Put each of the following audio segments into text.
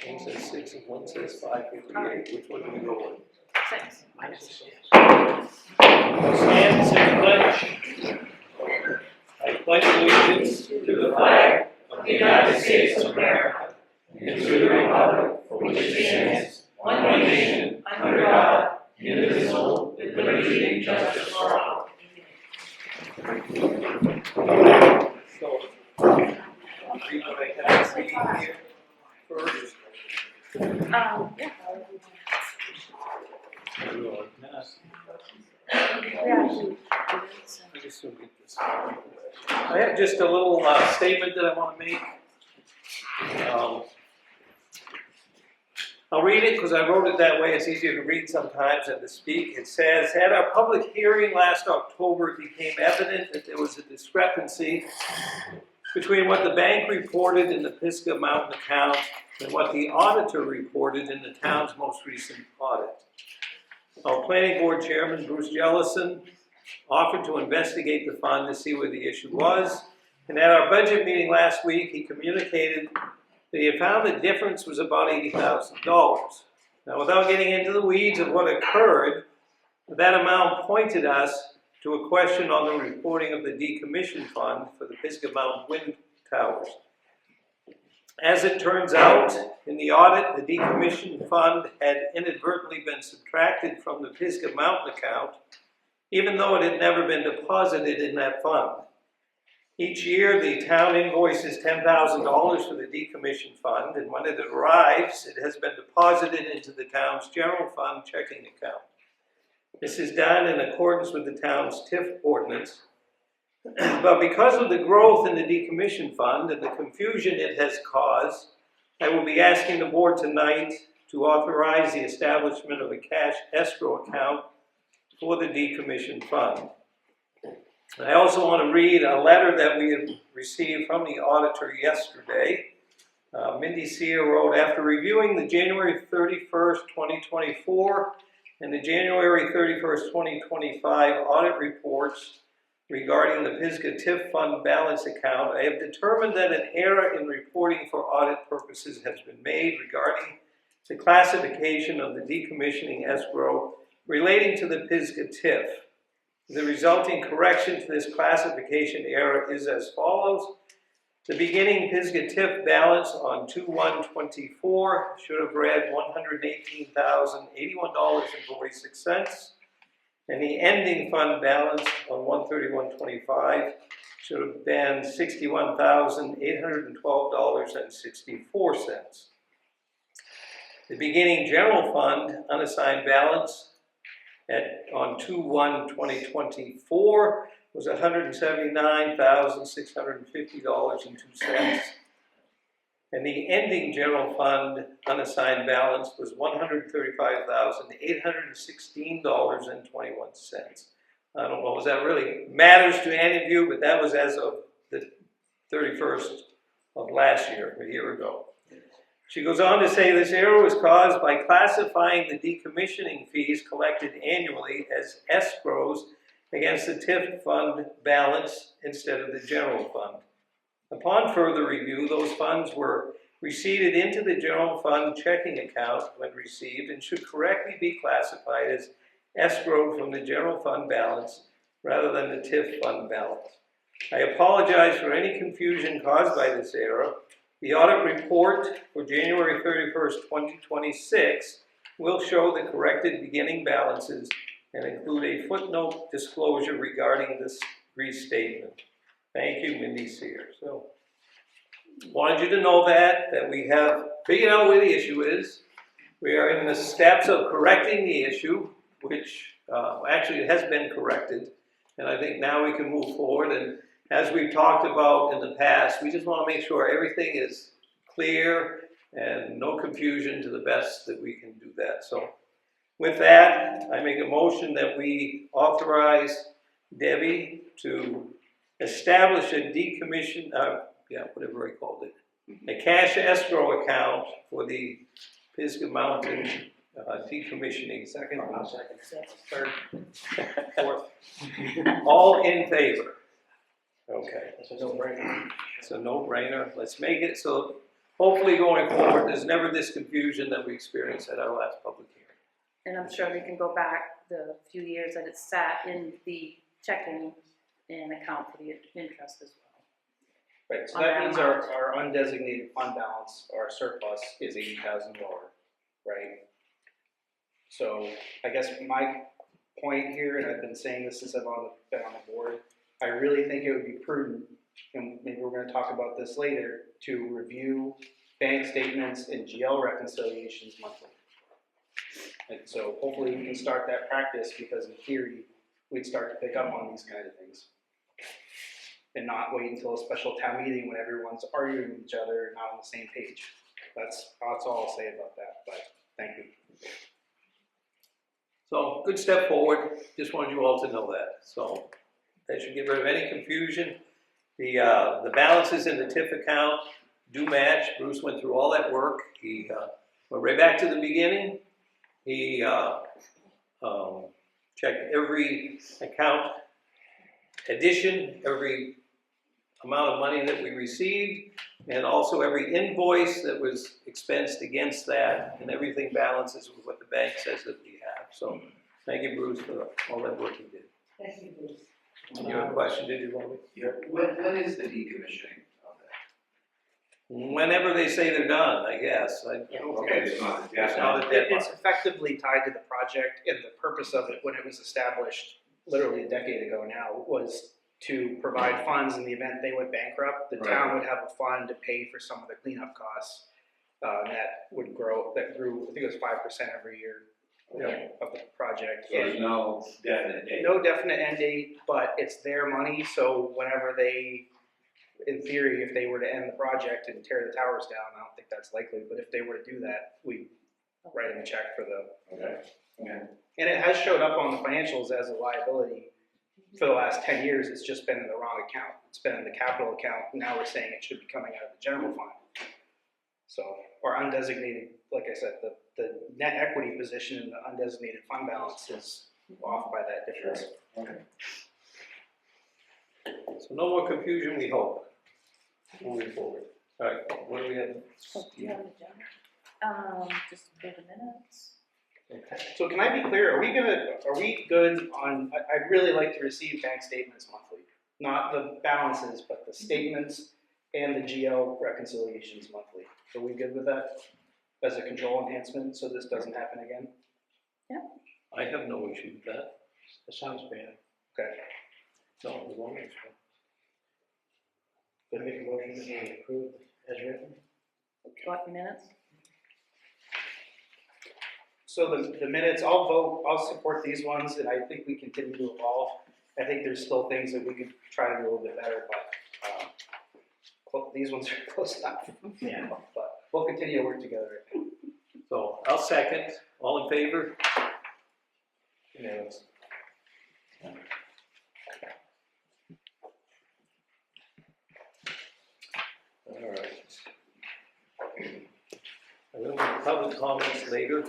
One says 6 and one says 558. Which one do we go with? 6. Stand and say the pledge. I pledge allegiance to the flag of the United States of America and to the republic for which it stands, one nation, under God, indivisible, with liberty and justice for all. So, read what I have to read here first. Yeah. I have just a little statement that I want to make. I'll read it because I wrote it that way. It's easier to read sometimes than to speak. It says, at our public hearing last October, it became evident that there was a discrepancy between what the bank reported in the Pisgah Mountain account and what the auditor reported in the town's most recent audit. Our planning board chairman, Bruce Jellison, offered to investigate the fund to see where the issue was. And at our budget meeting last week, he communicated that he had found the difference was about $80,000. Now, without getting into the weeds of what occurred, that amount pointed us to a question on the reporting of the decommission fund for the Pisgah Mountain wind towers. As it turns out, in the audit, the decommission fund had inadvertently been subtracted from the Pisgah Mountain account, even though it had never been deposited in that fund. Each year, the town invoices $10,000 for the decommission fund, and when it arrives, it has been deposited into the town's general fund checking account. This is done in accordance with the town's TIF ordinance. But because of the growth in the decommission fund and the confusion it has caused, I will be asking the board tonight to authorize the establishment of a cash escrow account for the decommission fund. I also want to read a letter that we had received from the auditor yesterday. Mindy Sear wrote, after reviewing the January 31st, 2024 and the January 31st, 2025 audit reports regarding the Pisgah TIF fund balance account, I have determined that an error in reporting for audit purposes has been made regarding the classification of the decommissioning escrow relating to the Pisgah TIF. The resulting correction to this classification error is as follows. The beginning Pisgah TIF balance on 2/1/24 should have read $118,081.46, and the ending fund balance on 1/31/25 should have been $61,812.64. The beginning general fund unassigned balance on 2/1/2024 was $179,650.02, and the ending general fund unassigned balance was $135,816.21. I don't know if that really matters to any of you, but that was as of the 31st of last year, a year ago. She goes on to say this error was caused by classifying the decommissioning fees collected annually as escrows against the TIF fund balance instead of the general fund. Upon further review, those funds were receipted into the general fund checking account when received and should correctly be classified as escrow from the general fund balance rather than the TIF fund balance. I apologize for any confusion caused by this error. The audit report for January 31st, 2026 will show the corrected beginning balances and include a footnote disclosure regarding this restatement. Thank you, Mindy Sear. So, wanted you to know that we have figured out where the issue is. We are in the steps of correcting the issue, which actually it has been corrected. And I think now we can move forward. And as we've talked about in the past, we just want to make sure everything is clear and no confusion to the best that we can do that. So with that, I make a motion that we authorize Debbie to establish a whatever I called it, a cash escrow account for the Pisgah Mountain decommissioning. Second. Third. Fourth. All in favor? Okay. It's a no-brainer. It's a no-brainer. Let's make it so hopefully going forward, there's never this confusion that we experienced at our last public hearing. And I'm sure we can go back the few years that it's sat in the checking and account for the interest as well. Right, so On that that means amount. our undesignated fund balance, our surplus is 80,000 lower, right? So I guess my point here, and I've been saying this since I've been on the board, I really think it would be prudent, and maybe we're going to talk about this later, to review bank statements and GL reconciliations monthly. And so hopefully we can start that practice, because in theory, we'd start to pick up on these kind of things. And not wait until a special town meeting when everyone's arguing with each other and not on the same page. That's all I'll say about that, but thank you. So, good step forward, just wanted you all to know that. So, that should get rid of any confusion. The balances in the TIF account do match. Bruce went through all that work. He went right back to the beginning. He checked every account addition, every amount of money that we received, and also every invoice that was expensed against that, and everything balances with what the bank says that we have. So, thank you, Bruce, for all that work you did. Thank you, Bruce. You have a question, did you, Robbie? Yeah, when is the decommissioning of that? Whenever they say they're done, I guess. I don't think Okay, it's not a it's not a deadline. It's effectively tied to the project, and the purpose of it when it was established literally a decade ago now was to provide funds in the event they went bankrupt. The town would have a fund to pay for some of the cleanup costs that grew, I think it was 5% every year of the project. So there's no definite date? No definite end date, but it's their money, so whenever they, in theory, if they were to end the project and tear the towers down, I don't think that's likely, but if they were to do that, we write them a check for the. Okay. And it has showed up on the financials as a liability for the last 10 years. It's just been in the wrong account. It's been in the capital account. Now we're saying it should be coming out of the general fund. So, or undesignated, like I said, the net equity position in the undesignated fund balance is off by that difference. Okay. So no more confusion, we hope, moving forward. All right, what do we have? Oh, do you have an agenda? Just for the minutes. So can I be clear, are we good on, I'd really like to receive bank statements monthly. Not the balances, but the statements and the GL reconciliations monthly. Are we good with that as a control enhancement, so this doesn't happen again? I have no issue with that. That sounds bad. Okay. No, as long as. Gonna make a motion to approve as written? What minutes? So the minutes, I'll support these ones, and I think we continue to evolve. I think there's still things that we could try to do a little bit better, but these ones are close enough. Yeah. But we'll continue to work together, I think. So I'll second. All in favor? Unanimous. All right. I will make public comments later.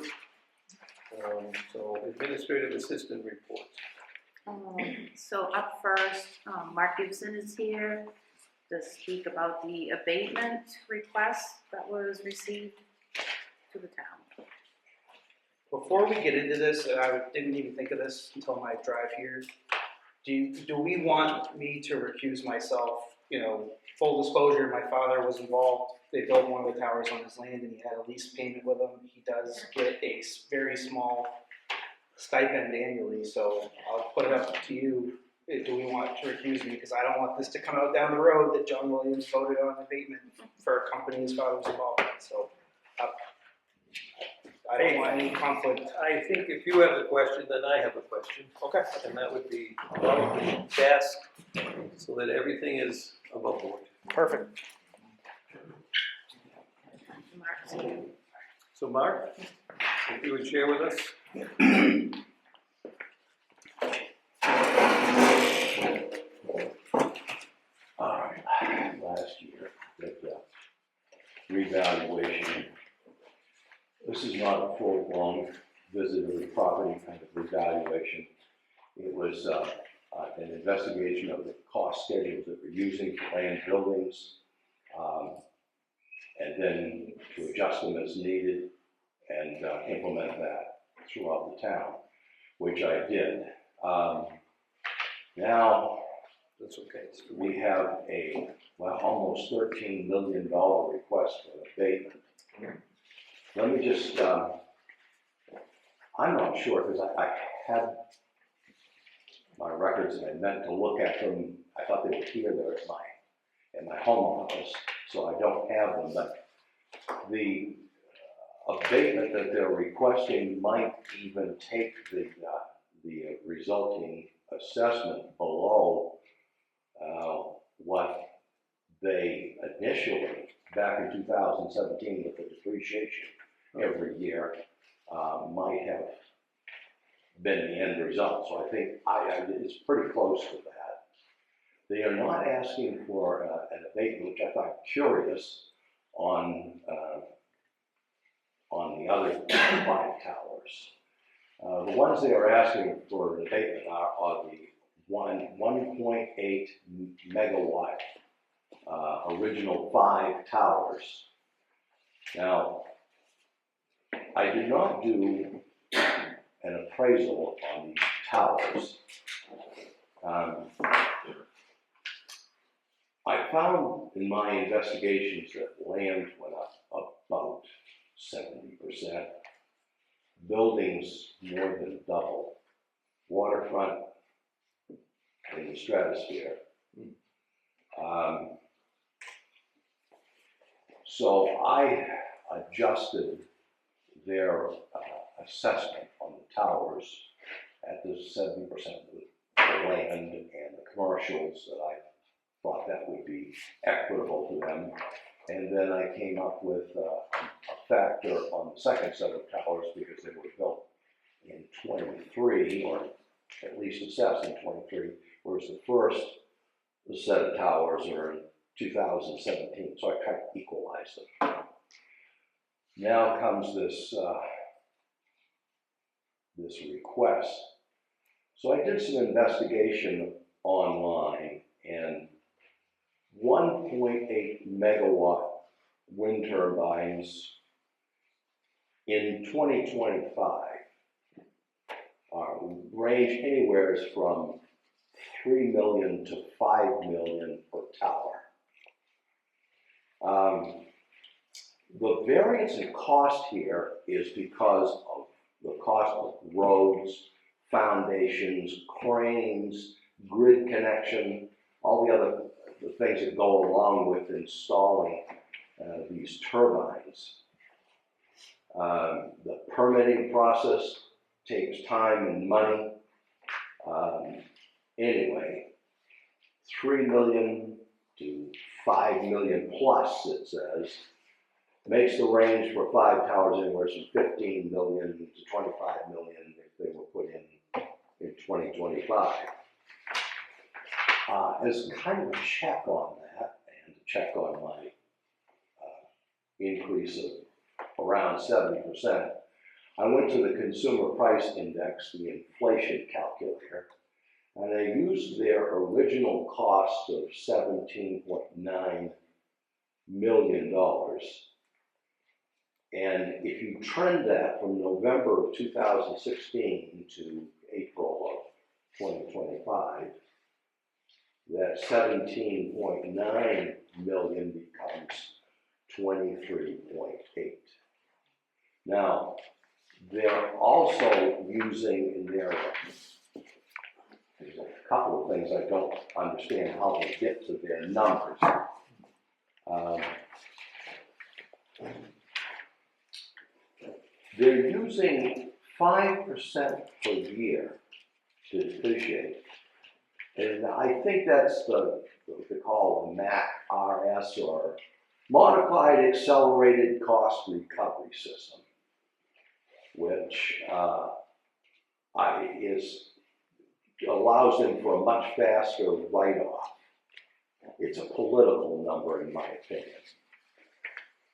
So administrative assistant reports. So up first, Mark Gibson is here to speak about the abatement request that was received to the town. Before we get into this, and I didn't even think of this until my drive here, do we want me to recuse myself? You know, full disclosure, my father was involved. They built one of the towers on his land, and he had a lease payment with him. He does get a very small stipend annually, so I'll put it up to you. Do we want to recuse me? Because I don't want this to come out down the road that John Williams voted on abatement for a company his father was involved in. So I don't want any conflict. I think if you have a question, then I have a question. Okay. And that would be probably best so that everything is above board. Perfect. Mark's here. So Mark, if you would share with us. All right, last year, that revaluation. This is not a full-blown visit of the property kind of revaluation. It was an investigation of the cost schedules that we're using for land buildings, and then to adjust them as needed and implement that throughout the town, which I did. Now That's okay. we have a, well, almost $13 million request for abatement. Let me just, I'm not sure, because I had my records and I meant to look at them. I thought they were here, they're at my home office, so I don't have them, but the abatement that they're requesting might even take the resulting assessment below what they initially, back in 2017 with the depreciation every year, might have been the end result. So I think it's pretty close to that. They are not asking for an abatement, which I find curious, on the other 5 towers. The ones they are asking for an abatement are the 1.8 megawatt original 5 towers. Now, I did not do an appraisal on these towers. I found in my investigations that land went up about 70%, buildings more than double, waterfront in the stratosphere. So I adjusted their assessment on the towers at the 70% of the land and the commercials that I thought that would be equitable to them. And then I came up with a factor on the second set of towers because they were built in 23, or at least assessed in 23, whereas the first set of towers are in 2017. So I tried to equalize them. Now comes this this request. So I did some investigation online, and 1.8 megawatt wind turbines in 2025 range anywhere from 3 million to 5 million per tower. The variance in cost here is because of the cost of roads, foundations, cranes, grid connection, all the things that go along with installing these turbines. The permitting process takes time and money. Anyway, 3 million to 5 million plus, it says, makes the range for 5 towers anywhere from 15 million to 25 million if they were put in 2025. As kind of a check on that, and a check on my increase of around 70%, I went to the Consumer Price Index, the inflation calculator, and I used their original cost of $17.9 million. And if you trend that from November of 2016 to April of 2025, that 17.9 million becomes 23.8. Now, they're also using in there's a couple of things I don't understand how they get to their numbers. They're using 5% per year to depreciate. And I think that's what they call the MAC-RS, or Modified Accelerated Cost Recovery System, which allows them for a much faster write-off. It's a political number, in my opinion,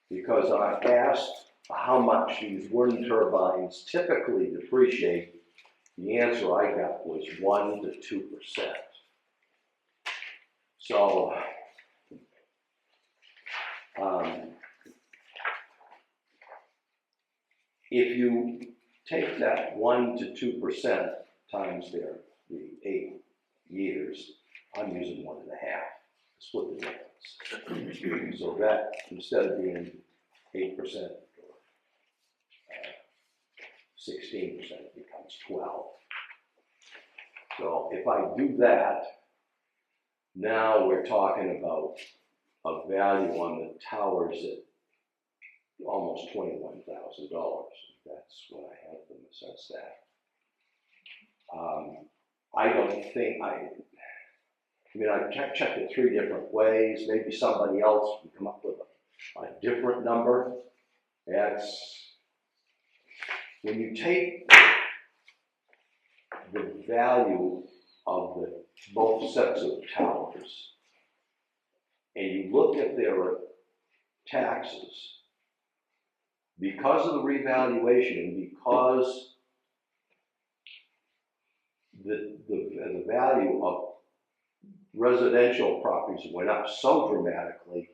because I asked how much these wind turbines typically depreciate. The answer I got was 1 to 2%. So if you take that 1 to 2% times the 8 years, I'm using 1.5 to split the difference. So that, instead of being 8% or 16%, it becomes 12. So if I do that, now we're talking about a value on the towers at almost $21,000. That's what I have them assess that. I don't think I mean, I've checked it 3 different ways. Maybe somebody else can come up with a different number. That's when you take the value of the both sets of towers and you look at their taxes, because of the revaluation, because the value of residential properties went up so dramatically,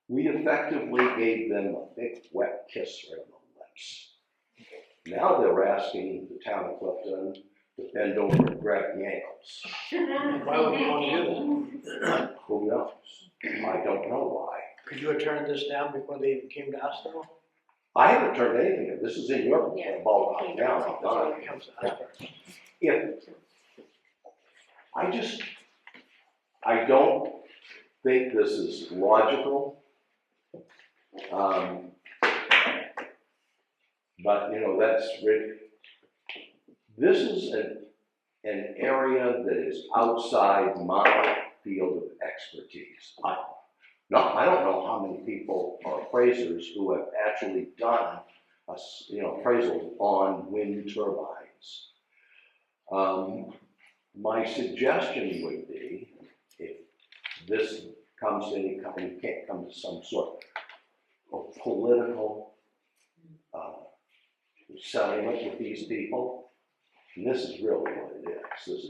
we effectively gave them a big wet kiss right on the lips. Now they're asking the town of Clifton to bend over and grab the ankles. Why would we want to do that? Who knows? I don't know why. Could you have turned this down before they even came to us though? I haven't turned anything in. This is in your Yeah. ballpark now. I'm That's why done. it comes to us first. If I don't think this is logical. But you know, that's really, this is an area that is outside my field of expertise. I don't know how many people are appraisers who have actually done appraisal on wind turbines. My suggestion would be, if this comes to any company, can't come to some sort of political settlement with these people, and this is really what it is. This is,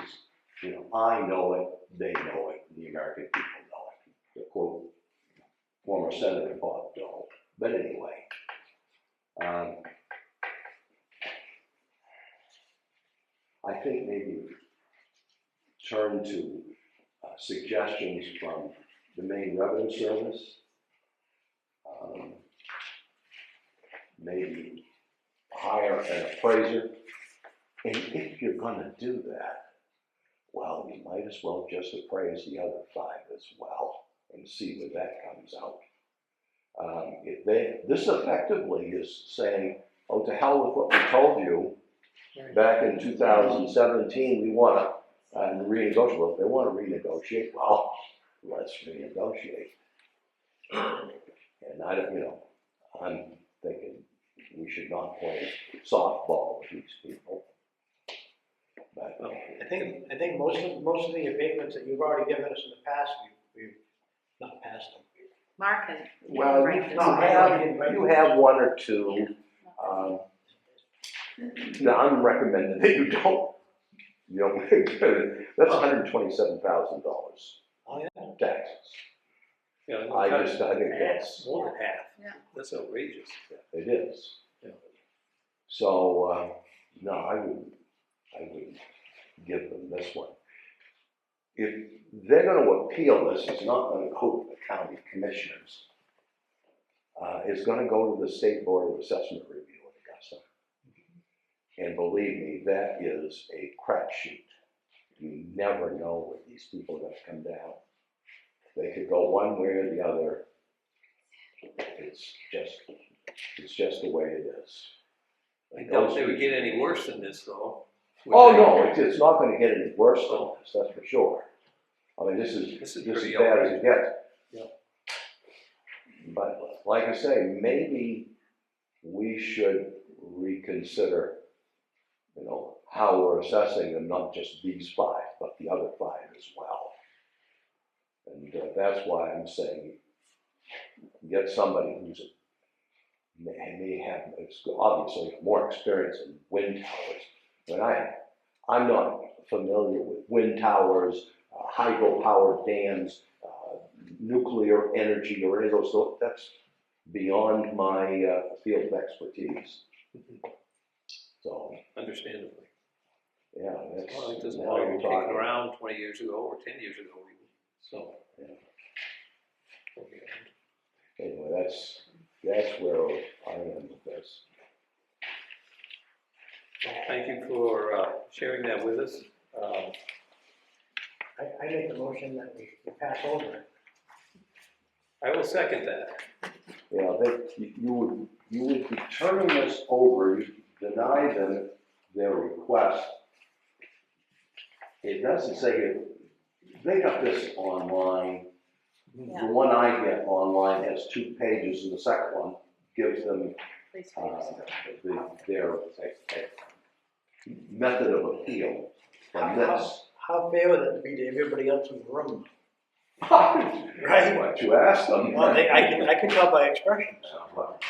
I know it, they know it, the American people know it. To quote former Senator Bob Dole. But anyway, I think maybe turn to suggestions from the main revenue service. Maybe hire an appraiser. And if you're gonna do that, well, you might as well just appraise the other 5 as well and see where that comes out. This effectively is saying, oh, to hell with what we told you back in 2017, we want to renegotiate. Well, if they want to renegotiate, well, let's renegotiate. And I'm thinking we should not play softball with these people. But I think most of the abatements that you've already given us in the past, we've not passed them. Mark has. well, right, you have 1 or 2. Now I'm recommending that you don't. That's $127,000 Oh, yeah. taxes. Yeah, I think that's. more than half. Yeah. That's outrageous. It is. Yeah. So, no, I would give them this one. If they're going to appeal this, it's not going to go to the county commissioners. It's going to go to the State Board of Assessment Review in Augusta. And believe me, that is a crapshoot. You never know where these people are going to come down. They could go one way or the other. It's just the way it is. I doubt they would get any worse than this, though. Oh no, it's not going to get any worse than this. That's for sure. I mean, this is pretty as bad as it gets. Yeah. But like I say, maybe we should reconsider, how we're assessing them, not just these 5, but the other 5 as well. And that's why I'm saying, get somebody who's may have obviously more experience in wind towers. But I'm not familiar with wind towers, hydropower dams, nuclear energy, or any of those. That's beyond my field of expertise. So, Understandably. yeah, that's. Well, it doesn't now like we're we're taken talking. around 20 years ago or 10 years ago even, so. Yeah. Okay. Anyway, that's where I am with this. Well, thank you for sharing that with us. I make the motion that we pass over it. I will second that. Yeah, you would be turning this over, you deny them their request. It doesn't say, they got this online. Yeah. The one I get online has 2 pages, and the second one gives them Please, their method of appeal from this. How fair would it be to everybody else in the room? Right. What you asked them. Well, I can tell by expressions. But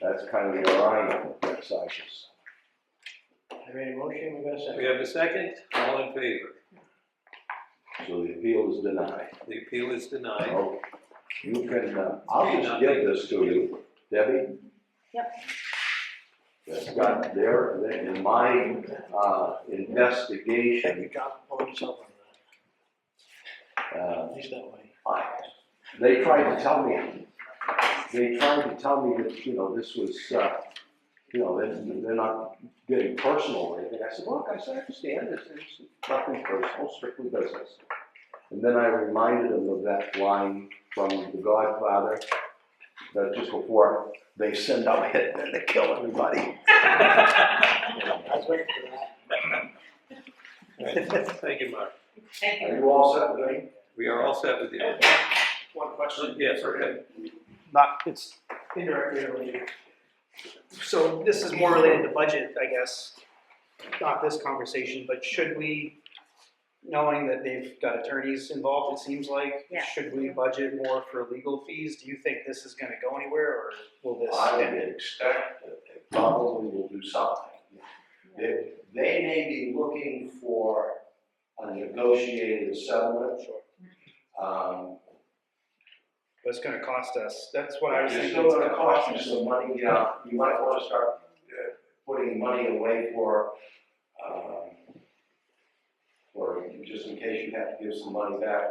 that's kind of where I am with exercises. I made a motion, we got a second. We have a second, all in favor. So the appeal is denied. The appeal is denied. So you can, I'll just give this to you, Debbie. Yep. That's got there, in my Thank investigation, you, John, for pulling yourself on that. At least that way. they tried to tell me that, this was, they're not getting personal or anything. I said, look, I understand, it's nothing personal, strictly business. And then I reminded them of that line from The Godfather, that just before they send out hitmen to kill everybody. I was waiting for that. Thank you, Mark. Are you all set with me? We are all set with you. One question. Yes, okay. It's indirectly related. So this is more related to budget, I guess, not this conversation, but should we, knowing that they've got attorneys involved, it seems like, Yeah. should we budget more for legal fees? Do you think this is gonna go anywhere, or will this I end? would expect that they probably will do something. They may be looking for a negotiated settlement. But it's gonna cost us, that's what I was It's thinking. still gonna cost you some money, you might wanna start putting money away for just in case you have to give some money back.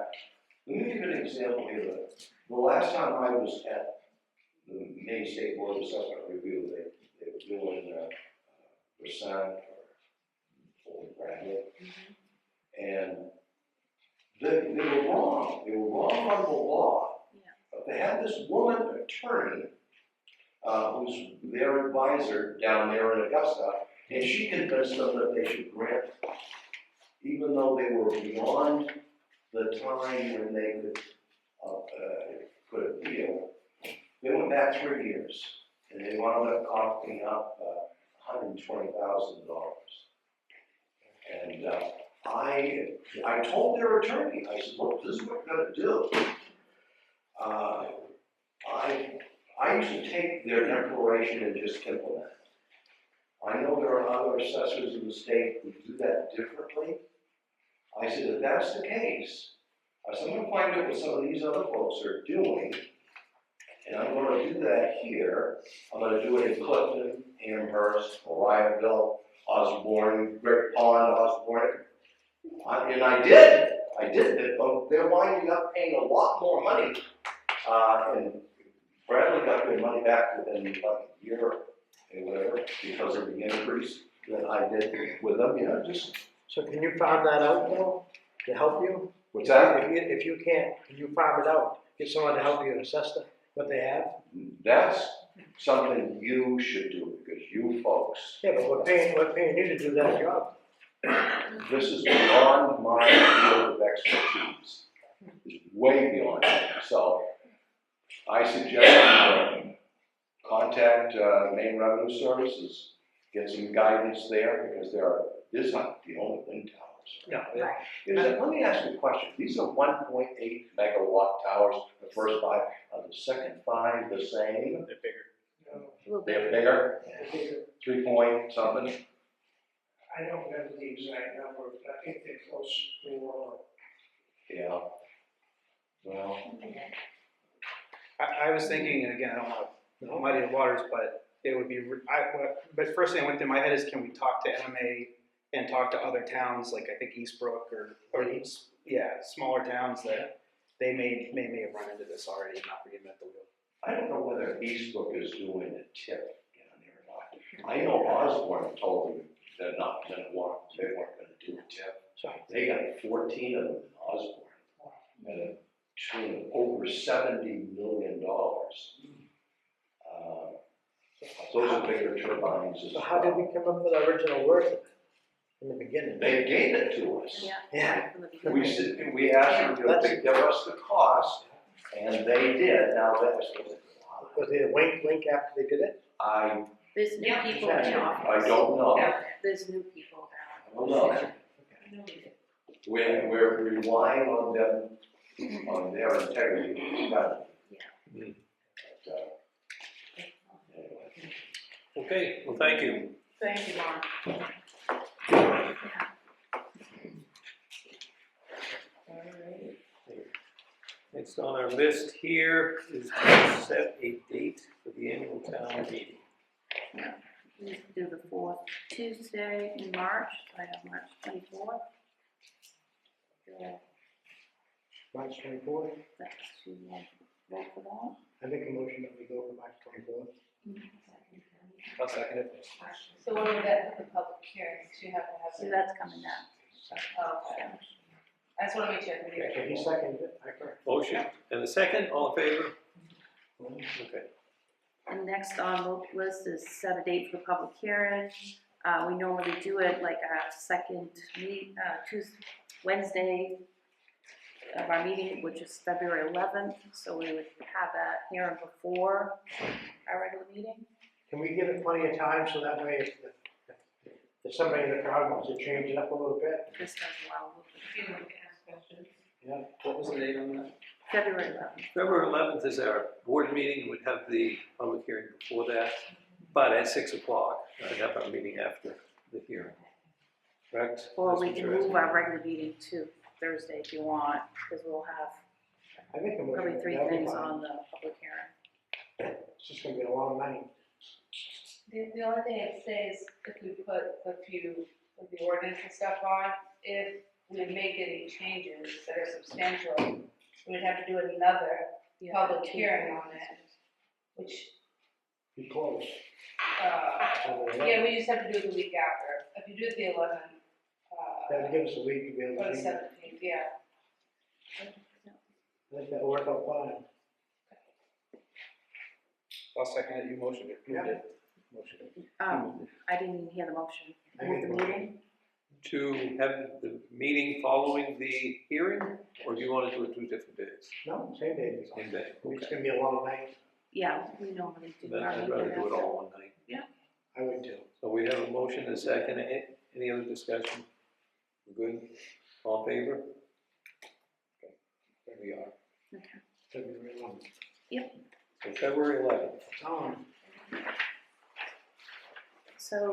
Let me give you an example here. The last time I was at the Maine State Board of Assessment Review, they were doing percent or Bradley. And they were wrong. They were wrong on the law. But they had this woman attorney who's their advisor down there in Augusta, and she convinced them that they should grant, even though they were beyond the time when they could appeal. They went back 3 years, and they wound up costing up $120,000. And I told their attorney, I said, look, this is what we're gonna do. I used to take their declaration and just implement it. I know there are other assessors in the state who do that differently. I said, if that's the case, I said, I'm gonna find out what some of these other folks are doing, and I'm gonna do that here. I'm gonna do it in Clifton, Amherst, Mariahville, Osborne, Great Pond, Osborne. And I did it, but they're winding up paying a lot more money. And Bradley got their money back within like a year or whatever because of the increase that I did with them, just. So can you farm that out though, to help you? What's that? If you can't, can you farm it out? Get someone to help you and assess what they have? That's something you should do because you folks, Yeah, but we're paying you to do that job. this is beyond my field of expertise. It's way beyond that. So I suggest you contact Maine Revenue Services, get some guidance there because this is not the only wind towers. Yeah, Let me ask you a question. These are 1.8 megawatt towers, the first 5. Are the second 5 the same? they're bigger. A little They're bit. bigger? 3 point something? I don't remember the exact number, but I think they're close to Yeah. Well, I was thinking, and again, I don't want to muddy the waters, but it would be, but first thing that went through my head is, can we talk to MMA and talk to other towns, like I think Eastbrook or yeah, smaller towns that they may have run into this already and not reinvent the wheel. I don't know whether Eastbrook is doing a tip down there or not. I know Osborne told them they're not gonna want, they weren't gonna do a tip. They got 14 of them in Osborne, at a tune of over $70 million. Those are bigger turbines. So how did we come up with the original words of it in the beginning? They gave it to us. Yeah. From the beginning. We asked them to give us the cost, and they did. Now that was supposed to go on. Was it a wink after they did it? There's new people in the office. I don't know. There's new people I don't know. We're relying on them, on their integrity. Yeah. Okay, well, thank you. Thank you, Mark. Next on our list here is to set a date for the annual town meeting. We do the fourth Tuesday in March. I have March 24th. March 24th? That's to vote for that. I make a motion that we go for March 24th. I'll second it. So when would that be the public hearing? You have to have. So that's coming now. Oh, okay. I just want to make sure. So he seconded it, I correct. Motion and a second, all in favor? Okay. And next on the list is set a date for the public hearing. We normally do it like our second Wednesday of our meeting, which is February 11th. So we would have that hearing before our regular meeting. Can we give it plenty of time so that way if somebody in the crowd wants to change it up a little bit? This does allow If you want to ask questions. Yeah. What was the date on that? February 11th. February 11th is our board meeting. We'd have the public hearing before that, but at 6 o'clock. We'd have our meeting after the hearing. Correct? Or That's we what can you're move asking. our regular meeting to Thursday if you want, because we'll have I make a motion. probably three that'd be things fine. on the public hearing. It's just gonna be a long night. The only thing I'd say is if we put a few of the ordinance and stuff on, if we make any changes that are substantial, we'd have to do another public hearing on it, which, Be close. yeah, we just have to do it the week after. If you do it the 11th, That'll give us a week to be able or to the change it. 17th, yeah. I think that'll work out fine. I'll second it. You motioned it. Moved it. Motion. I didn't even hear the motion. I Move made the the motion. meeting? To have the meeting following the hearing, or do you want to do it 2 different days? No, same day. it's Same day, It's okay. gonna be a long night. Yeah, we normally do Then our I'd meeting rather do it after. all one night. I would too. So we have a motion and a second. Any other discussion? We're good? All in favor? Okay, there we are. Okay. February 11th. So February 11th. It's on. So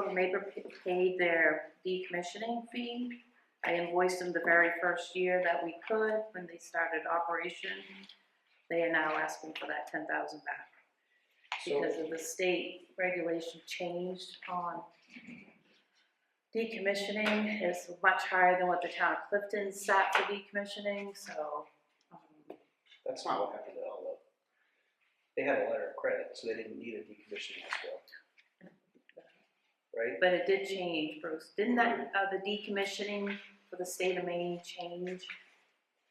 the neighbor paid their decommissioning fee. I invoiced them the very first year that we could when they started operation. They are now asking for that 10,000 back. Because of the state regulation changed on decommissioning is much higher than what the town of Clifton set for decommissioning, so. That's not what happened at all, though. They had a letter of credit, so they didn't need a decommissioning escrow. Right? But it did change, Bruce. Didn't that, the decommissioning for the state of Maine change?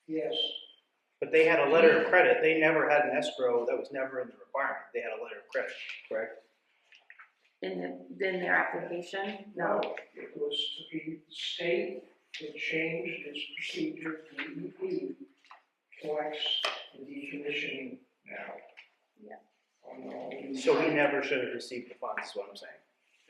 Yes. But they had a letter of credit. They never had an escrow. That was never in the requirement. They had a letter of credit, correct? In their application? No. It was to be the state that changed its procedure. The EP collects the decommissioning now. Yeah. On all these- So we never should have received the funds, is what I'm saying.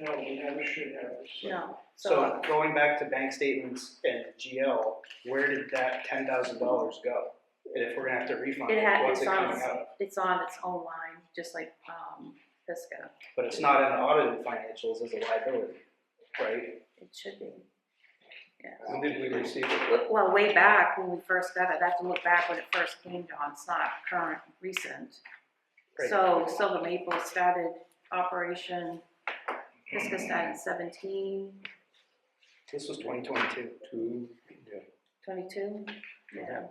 No, we never should have. No. So going back to bank statements and GL, where did that $10,000 go? And if we're gonna have to refund it, what's it coming out of? It's on its own line, just like, Pisca. But it's not in the audited financials as a liability, right? It should be. When did we receive it? Well, way back when we first got it, I have to look back when it first came, John, it's not current, recent. Right. So Silver Maple started operation, this got started in 17, This was 2022. 22? Yeah, And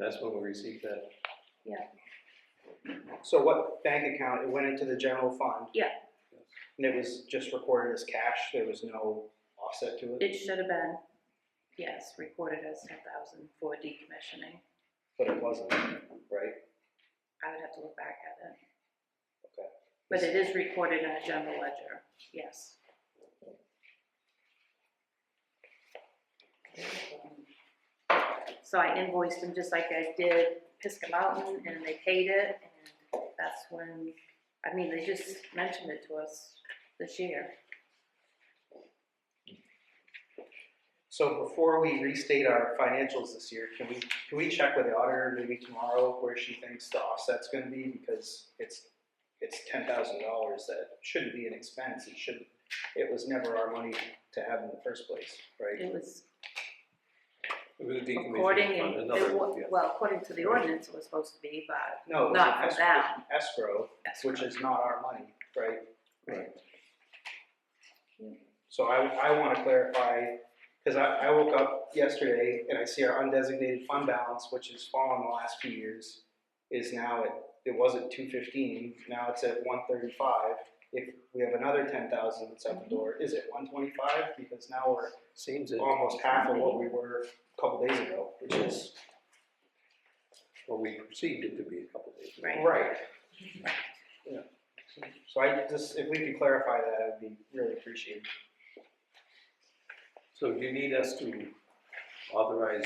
that's when we received that. So what bank account, it went into the general fund? Yeah. And it was just recorded as cash, there was no offset to it? it should have been, yes, recorded as 10,000 for decommissioning. But it wasn't, right? I would have to look back at it. Okay. But it is recorded in a general ledger, yes. So I invoiced them just like I did Pisgah Mountain, and they paid it, and that's when, I mean, they just mentioned it to us this year. So before we restate our financials this year, can we check with the auditor maybe tomorrow where she thinks the offset's gonna be? Because it's $10,000 that shouldn't be an expense, it was never our money to have in the first place, right? It was It was a decommissioning according, fund, and another, yeah. well, according to the ordinance, it was supposed to be, but No, it was not an from them. escrow, which is not our money, right? Right. So I wanna clarify, cause I woke up yesterday and I see our undesignated fund balance, which has fallen the last few years, is now it was at 215, now it's at 135. If we have another 10,000 that's out the door, is it 125? Because now we're Seems it, almost half of what we were a couple days ago, which is well, we perceived it to be a couple days ago. Right. right. Yeah. So if we could clarify that, it would be really appreciated. So do you need us to authorize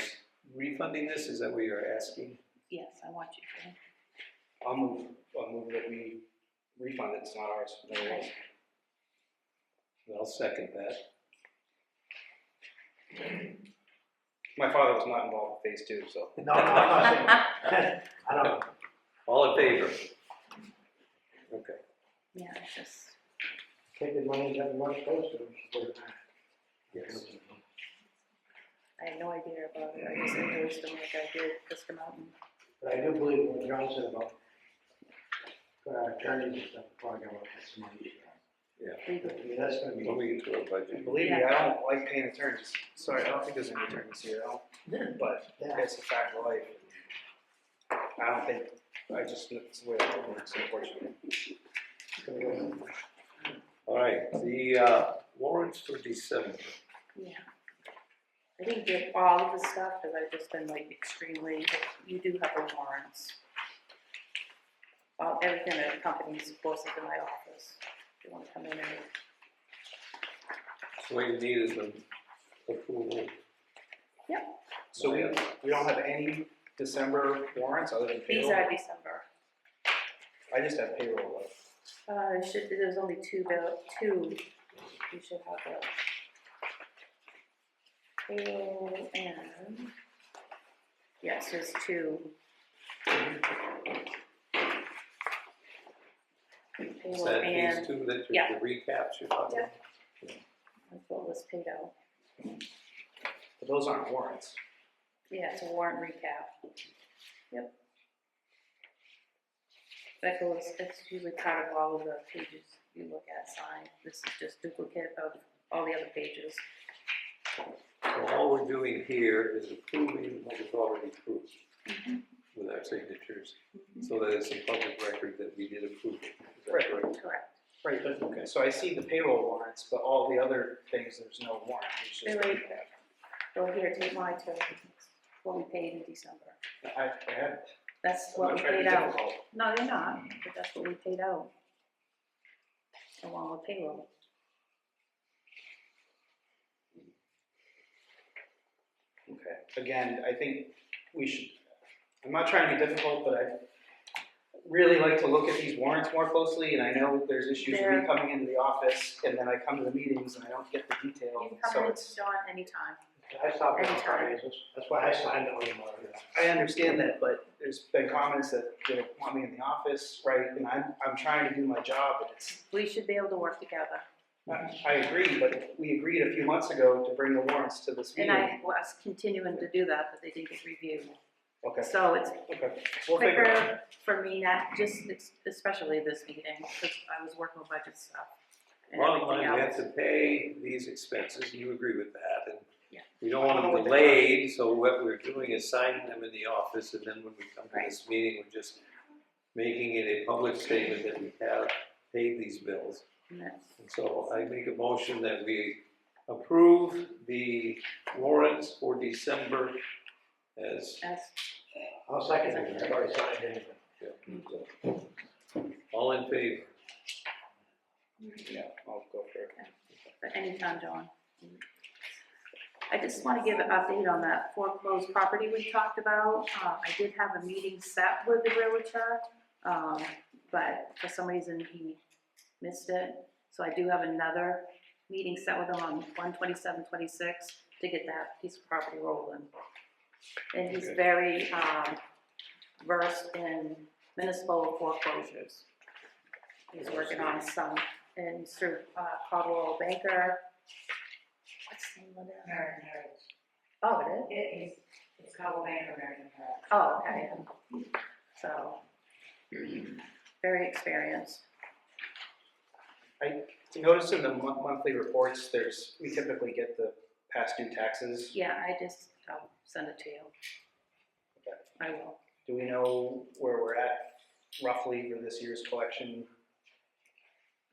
refunding this? Is that what you're asking? Yes, I want you to. I'll move that we refund it, it's not ours, no it was. I'll second that. My father was not involved in phase 2, so. No, I'm not saying, I don't, All in favor? Okay. Yeah, it's just, take the money that we're supposed to. Yes. I had no idea about it, I just invoiced them like I did Pisgah Mountain. But I do believe what John said about attorneys and stuff, probably gonna get some money. I mean, that's gonna be. When we get to our budget. Believe me, I don't like paying attorneys. Sorry, I don't think there's any attorneys here, but Yeah. it's a fact of life. I don't think, it's the way it works, unfortunately. All right, the warrants for December. Yeah. I didn't get all of the stuff, because I've just been like extremely, you do have the warrants. Everything that accompanies posted in my office, if you want to come in and. So what you need is an approval. So we don't have any December warrants other than These payroll? are December. I just have payroll left. There's only two, you should have the payroll and, yes, there's two. Is Payroll that and, these two that yeah. you're, the recaps you're talking about? that's what was paid out. But those aren't warrants. Yeah, it's a warrant recap. Yep. That goes, it's usually part of all of the pages you look at signed. This is just duplicate of all the other pages. So all we're doing here is approving what was already approved with our signatures, so that it's a public record that we did approve it. Is that Right. correct? Correct. Right, but, okay, so I see the payroll warrants, but all the other things, there's no warrant, it's just. Wait. Go here, take my turn. What we paid in December. I had, That's I'm what not we trying to paid be out. difficult. No, you're not, but that's what we paid out. Along with payroll. Okay, again, I think we should, I'm not trying to be difficult, but I really like to look at these warrants more closely, and I know there's issues with me There- coming into the office, and then I come to the meetings and I don't get the detail, You can come so in, it's. John, anytime. I stopped at Anytime. Fridays, that's why I signed on them. I understand that, but there's been comments that they don't want me in the office, right, and I'm trying to do my job, but it's, We should be able to work together. I agree, but we agreed a few months ago to bring the warrants to this And meeting. I was continuing to do that, but they didn't get reviewed. Okay, So it's okay, we'll figure it out. quicker for me, not just, especially this meeting, because I was working with budget stuff and Bottom everything line, we have else. to pay these expenses, you agree with that, and Yeah. we don't want them delayed, so what we're doing is signing them in the office, and then when we come to this meeting, we're just making it a public statement that we have paid these bills. And that's- And so I make a motion that we approve the warrants for December as, That's, I'll second it, I've already signed it. all in favor? Yeah, I'll go for it. but anytime, John. I just want to give an update on that foreclosed property we talked about. I did have a meeting set with the realtor, but for some reason he missed it. So I do have another meeting set with him on 1/27/26 to get that piece of property rolling. And he's Okay. very versed in municipal foreclosures. He's working on some, and he's through Caldwell Banker. What's the name of that? American Heritage. Oh, it is? It's called Bank of American Heritage. Oh, okay. So, very experienced. I noticed in the monthly reports, we typically get the past due taxes. Yeah, I'll send it to you. Okay. I will. Do we know where we're at roughly for this year's collection?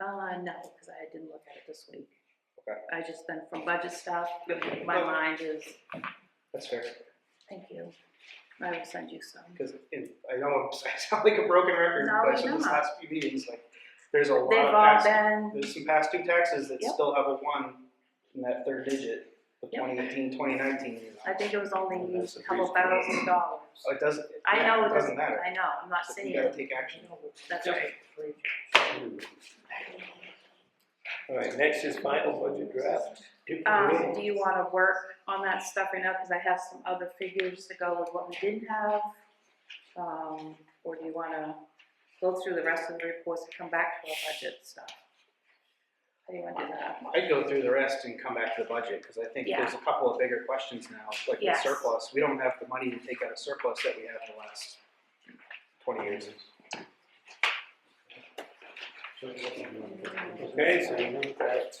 No, because I didn't look at it this week. Okay. I just been from budget stuff, my mind is, That's fair, thank you. I will send you some. because I know I sound like a broken record, No, but you're in these not. last few meetings, like, there's a lot They've of all past, been, there's some past due taxes that Yep. still have a one in that third digit, the Yep. 2018, 2019. I think it was only That's a a couple pretty- $1,000. Oh, it doesn't, I know it doesn't matter. I know, I'm not So saying you gotta it. take action. That's Yep. right. All right, next is final budget draft. Do you want to work on that stuff right now, because I have some other figures to go with what we didn't have? Or do you want to go through the rest of the reports and come back to our budget stuff? How do you want to do that? I'd go through the rest and come back to the budget, because I think Yeah. there's a couple of bigger questions now, like the Yes. surplus. We don't have the money to take out a surplus that we have the last 20 years. Okay, so we move that.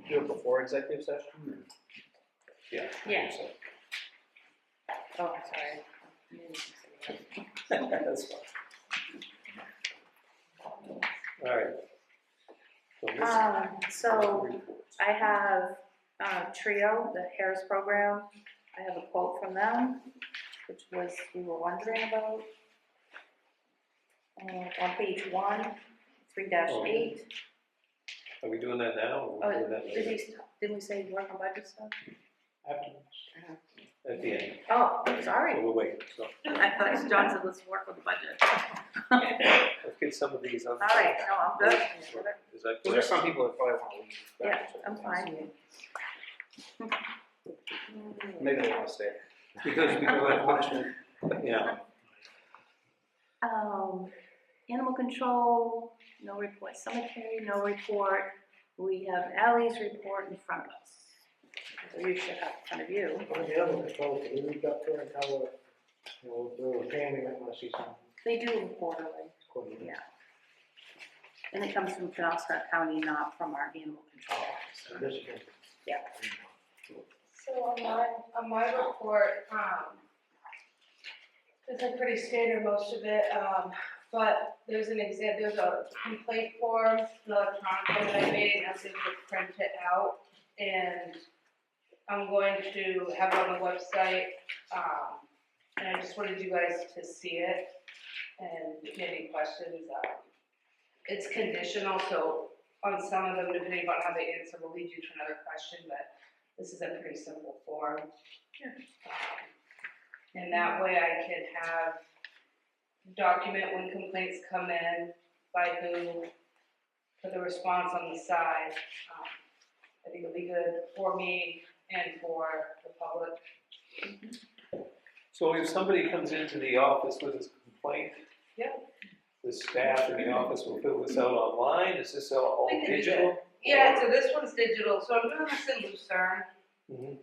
Do it before executive session? Yeah. Yeah. Oh, I'm sorry. That's fine. All right. So I have Trio, the Harris program. I have a quote from them, which was, we were wondering about. On page 1, 3-8. Are we doing that now? Or we'll do that later? Didn't we say work on budget stuff? At the end. Oh, sorry. So we'll wait. So I thought John said let's work with the budget. let's get some of these on. All right, no, I'm good. Is that Because there's some people that probably want to leave. Yeah, after I'm certain fine. things. Maybe they want to stay. Because we don't have punishment. Yeah. Animal control, no report. Cemetery, no report. We have Ally's report in front of us. So you should have in front of you. On the animal control, can you reach up there and tell her, they're paying me, I wanna see some They do them quarterly, coordination. yeah. And it comes from Penobscot County, not from our animal control So officer. this is. Yeah. So on my report, it's like pretty standard, most of it, but there's a complaint form, the electronic one that I made, and I was able to print it out, and I'm going to have it on the website, and I just wanted you guys to see it, and if you have any questions, it's conditional, so on some of them, depending on how they answer, we'll lead you to another question, but this is a pretty simple form. And that way I could document when complaints come in, by who, put the response on the side. I think it'll be good for me and for the public. So if somebody comes into the office with a complaint? Yep. The staff in the office will fill this out online, is this all We can do digital? Yeah, so this one's digital, so I'm doing this in Lucerne. Mhm.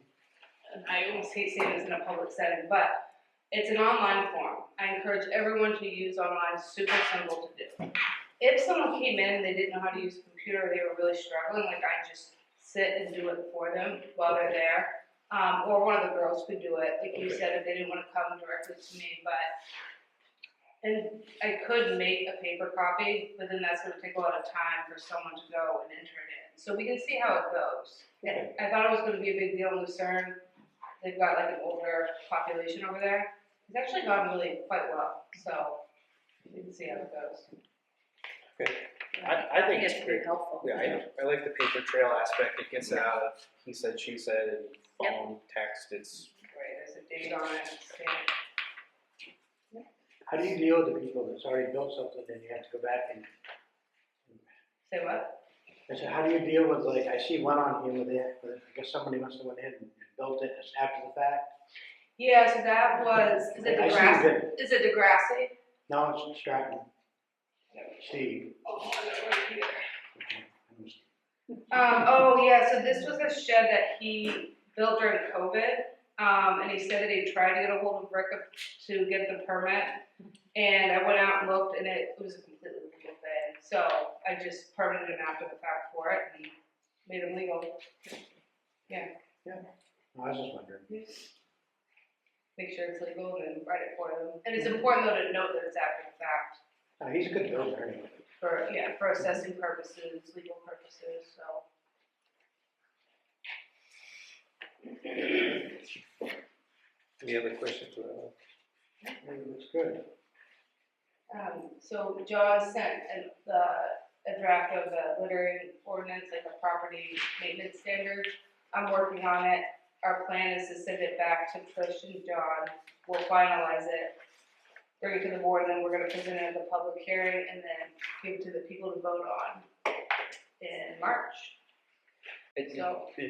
And I almost hate saying this in a public setting, but it's an online form. I encourage everyone to use online, it's super simple to do. If someone came in and they didn't know how to use a computer, they were really struggling, like I just sit and do it for them while they're there. Or one of the girls could do it, like you said, if they didn't want to come directly to me, and I could make a paper copy, but then that's gonna take a lot of time for someone to go and enter it in. So we can see how it goes. And I thought it was gonna be a big deal in Lucerne. They've got like an older population over there. It's actually gone really quite well, so we can see how it goes. I think it's it's pretty helpful. Yeah, I like the paper trail aspect. It gets it out of he said, she said, and phone, text. It's Right, there's a date on it, stamp. How do you deal with the people that's already built something and you have to go back and, Say what? I said, how do you deal with, like, I see one on here with it, I guess somebody must have went ahead and built it after the fact? Yeah, so that was, is it I see Degrassi? that- Is it Degrassi? No, it's Stratton. Steve. Oh yeah, so this was a shed that he built during COVID. And he said that he tried to get a hold of Rick to get the permit. And I went out and looked and it was a completely legal thing. So I just permitted him after the fact for it and made him legal. Yeah, I was just wondering. make sure it's legal and then write it for them. And it's important though to note that it's after the fact He's a good builder anyway. for assessing purposes, legal purposes, so. Any other questions? It looks good. So John sent a draft of a littering ordinance, like a property maintenance standard. I'm working on it. Our plan is to send it back to Trish and John. We'll finalize it, bring it to the board, and then we're gonna present it at the public hearing and then give it to the people to vote on in March.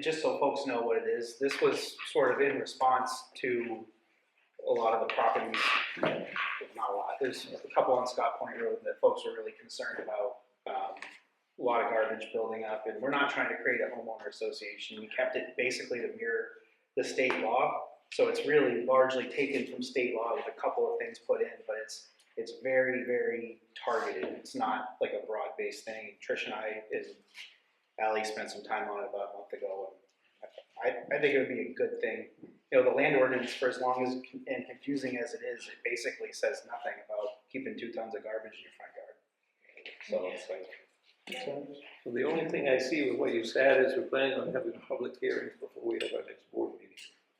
just so folks know what it is. This was sort of in response to a lot of the properties. Not a lot. There's a couple on Scott Point Road that folks are really concerned about. A lot of garbage building up, and we're not trying to create a homeowner association. We kept it basically to mirror the state law. So it's really largely taken from state law with a couple of things put in, but it's very, very targeted. It's not like a broad-based thing. Trish and I and Allie spent some time on it about a month ago. I think it would be a good thing. You know, the land ordinance, for as long as and confusing as it is, it basically says nothing about keeping 2 tons of garbage in your front yard. So it's like, So the only thing I see with what you said is we're planning on having public hearings before we have our next board meeting.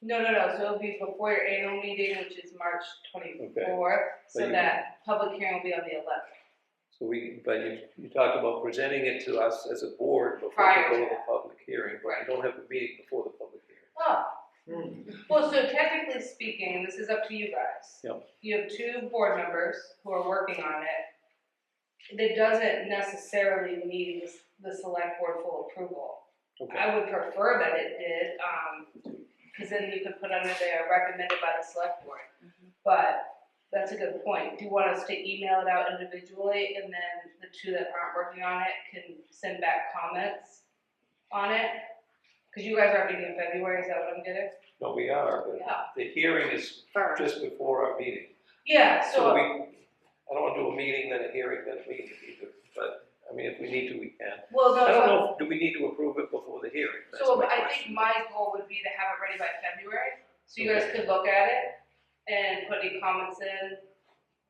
No, so it'll be before your annual meeting, which is March 24th, so But you- that public hearing will be on the 11th. So but you talked about presenting it to us as a board before Prior we go to to the that. public hearing, but we don't have a meeting before the public hearing. Oh. Well, so technically speaking, and this is up to you guys. Yep. You have 2 board members who are working on it. It doesn't necessarily need the select board full approval. Okay. I would prefer that it did, because then you could put under there recommended by the select board. But that's a good point. Do you want us to email it out individually and then the 2 that aren't working on it can send back comments on it? Because you guys aren't meeting in February, is that what I'm getting? No, we are, but Yeah. the hearing is First. just before our meeting. Yeah, So so, I don't want to do a meeting, then a hearing, then a meeting either, but, I mean, if we need to, we can. well, no, I don't so, know, do we need to approve it before the hearing? That's so my I question. think my goal would be to have it ready by February, so you guys could look at it and put any comments in,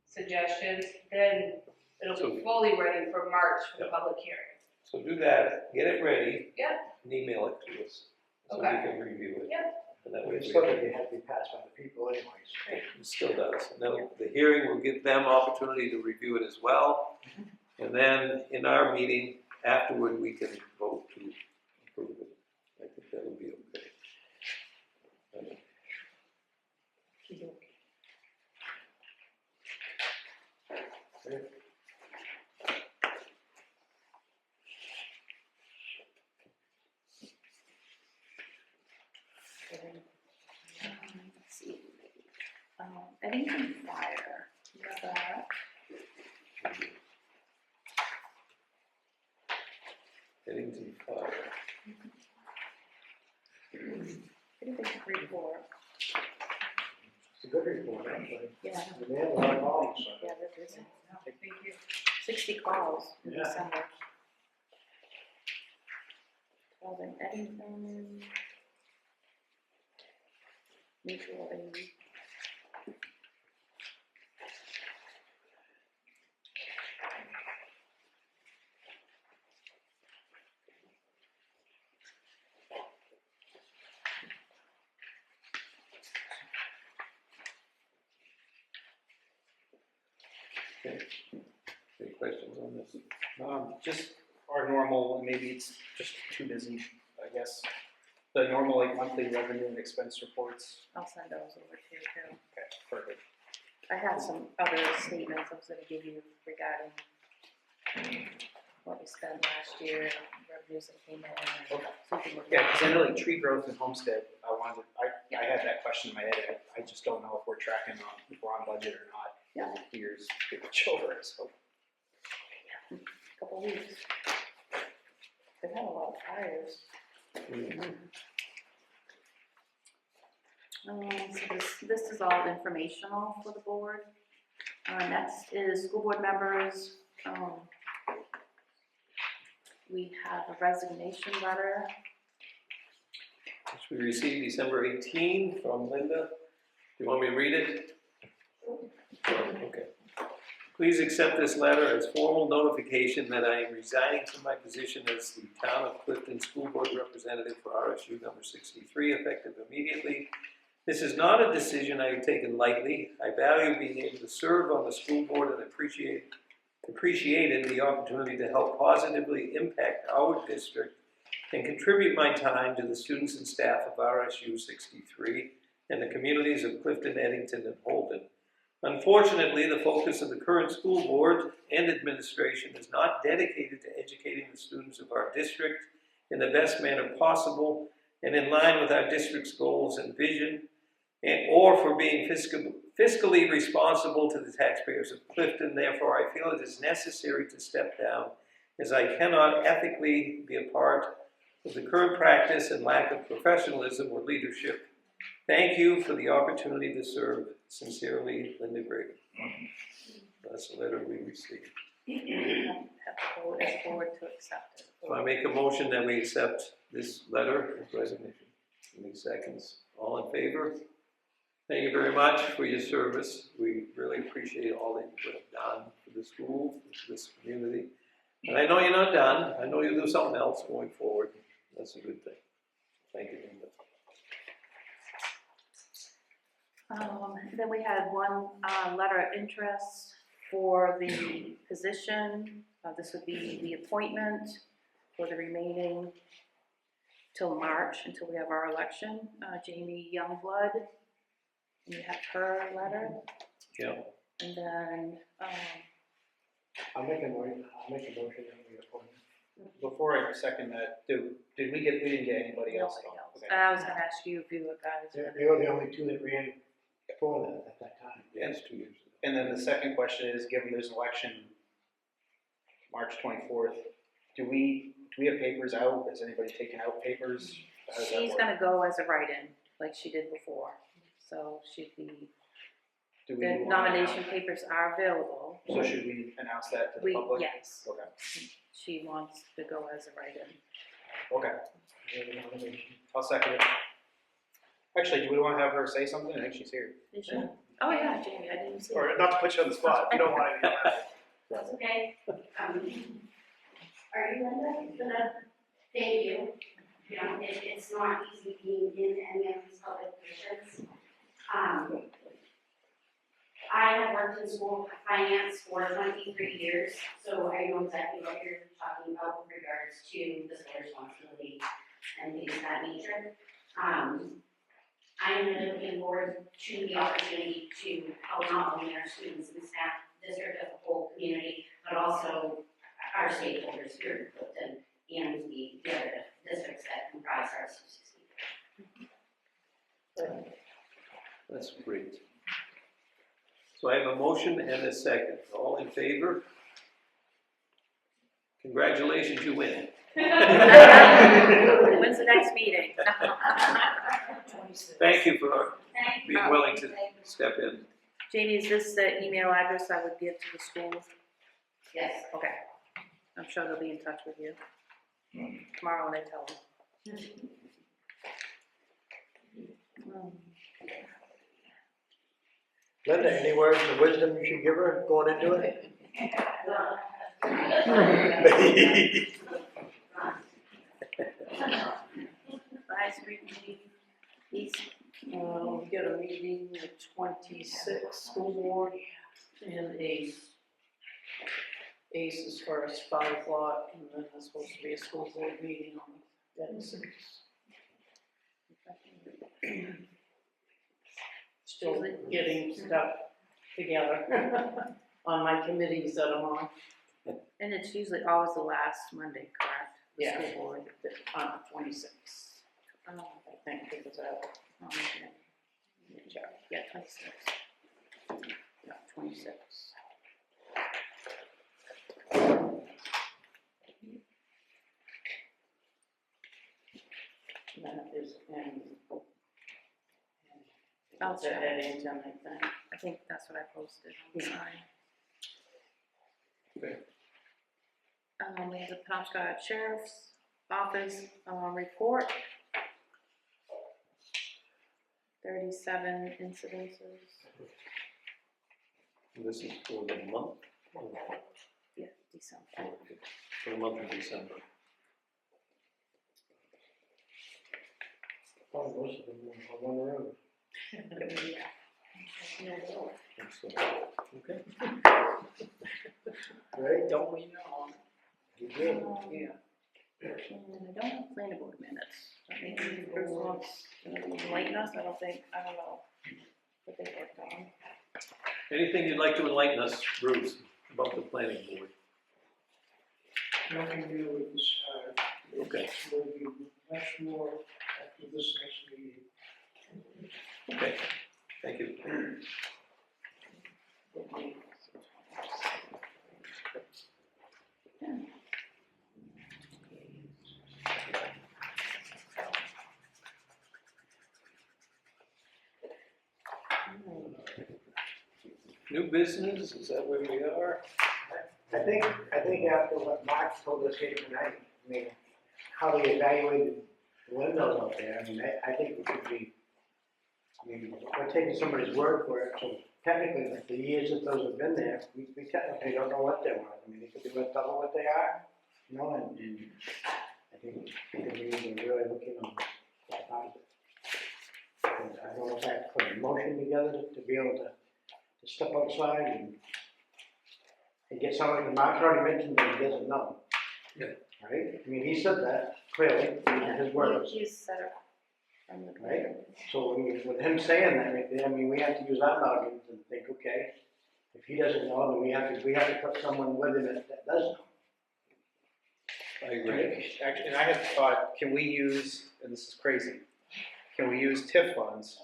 suggestions, then it'll be fully ready for March for the Yeah. public hearing. So do that, get it ready. Yeah. And email it to us, so we Okay. can review it. Yeah. And that way It's we still gonna have to be passed by the people anyways. It still does. And then the hearing will give them opportunity to review it as well. And then in our meeting afterward, we can vote to approve it. I think that would be okay. Eddington Fire, you have that. Eddington Fire. Pretty big report. It's a good report, actually. Yeah, They had a lot of problems. yeah, that is it. Thank you. 60 calls in Yeah. December. 12 in Eddington. Mutual aid. Any questions on this? Just our normal, maybe it's just too busy, I guess. The normal like monthly revenue and expense reports. I'll send those over to you too. Okay, perfect. I have some other statements I was gonna give you regarding what we spent last year, revenues that came in. and Okay. something we're- Yeah, because I know like tree growth and homestead, I had that question in my head. I just don't know if we're tracking on, if we're on budget or not. Yeah. Years pretty much over, so. Couple weeks. They've had a lot of fires. So this is all informational for the board. Next is school board members. We have a resignation letter. Which we received December 18 from Linda. Do you want me to read it? Okay. Please accept this letter as formal notification that I am resigning from my position as the Town of Clifton School Board Representative for RSU number 63, effective immediately. This is not a decision I have taken lightly. I value being able to serve on the school board and appreciated the opportunity to help positively impact our district and contribute my time to the students and staff of RSU 63 and the communities of Clifton, Eddington, and Holden. Unfortunately, the focus of the current school board and administration is not dedicated to educating the students of our district in the best manner possible and in line with our district's goals and vision, or for being fiscally responsible to the taxpayers of Clifton. Therefore, I feel it is necessary to step down, as I cannot ethically be a part of the current practice and lack of professionalism or leadership. Thank you for the opportunity to serve. Sincerely, Linda Grady. That's the letter we received. Have the board as a board to accept it. So I make a motion that we accept this letter of resignation. Any seconds? All in favor? Thank you very much for your service. We really appreciate all that you have done for the school, for this community. And I know you're not done. I know you'll do something else going forward. That's a good thing. Thank you, Linda. Then we had one letter of interest for the position. This would be the appointment for the remaining till March, until we have our election. Jamie Youngblood, and you have her letter. Yeah. And then, I'll make a motion that we appoint. Before I second that, we didn't get anybody else? nobody else. Okay. I was gonna ask you if you guys. They were the only two that ran for that at that time. Yeah, it's 2 years. And then the second question is, given there's an election March 24th, do we have papers out? Has anybody taken out papers? How does that She's work? gonna go as a write-in, like she did before. So she'd be, Do we the wanna nomination announce- papers are available. So should we announce that to the public? Yes, Okay, she wants to go as a write-in. okay, There's a nomination. I'll second it. Actually, do we want to have her say something? I think she's here. Is she? Oh, yeah, Jamie, I didn't see. Or not to put you on the spot, if you don't want to. That's okay. Are you Linda? Thank you. You know, it's not easy being in any of these public positions. I have worked in school finance for 23 years, so I know exactly what you're talking about with regards to fiscal responsibility and things of that nature. I'm really looking forward to the opportunity to help not only our students and staff, district as a whole, community, but also our stakeholders here in Clifton and the other districts that comprise our CCC. That's great. So I have a motion and a second. All in favor? Congratulations, you win. When's the next meeting? Thank you for being willing to step in. Jamie, is this the email address I would give to the schools? Yes. Okay. I'm sure they'll be in touch with you tomorrow when I tell them. Linda, any words of wisdom you should give her going into it? Advisory committee, these, We got a meeting at 26, school board, and ACE. ACE is first, 5 o'clock, and then there's supposed to be a school board meeting on the 6th. Still getting stuff together on my committees that I'm on. and it's usually always the last Monday, correct? The Yeah. School board. 26, Oh, I think, because okay. Yeah, 26. yeah, 26. That is, and I'll it's a check. head internet thing. I think that's what I posted on the sign. Okay. We have the Penobscot Sheriff's Office, report. 37 incidences. This is for the month, Yeah, December. for the month of December. Probably most of them on one road. Okay. Right? Don't we know? You did. Yeah. And I don't have planning board minutes. Maybe Bruce wants to enlighten us, I don't know what they worked on. Anything you'd like to enlighten us, Bruce, about the planning board? Nothing new at this time. Okay. There will be much more after this next meeting. Okay, thank you. New business, is that where we are? I think after what Mark told us here tonight, I mean, how they evaluated the windows out there, I mean, I think it could be, I mean, we're taking somebody's word for it, so technically, like the years that those have been there, we technically don't know what they were. I mean, they could be worth double what they are, you know, and I think we need to really look in on that part of it. And I don't know if I have to put a motion together to be able to step outside and get somebody, Mark already mentioned that he doesn't know. Yeah. Right? I mean, he said that clearly in his words, He's set up from the. right? So I mean, with him saying that, I mean, we have to use our noggins and think, okay, if he doesn't know, then we have to put someone with him that does know. I agree. Actually, and I had thought, can we use, and this is crazy, can we use TIF funds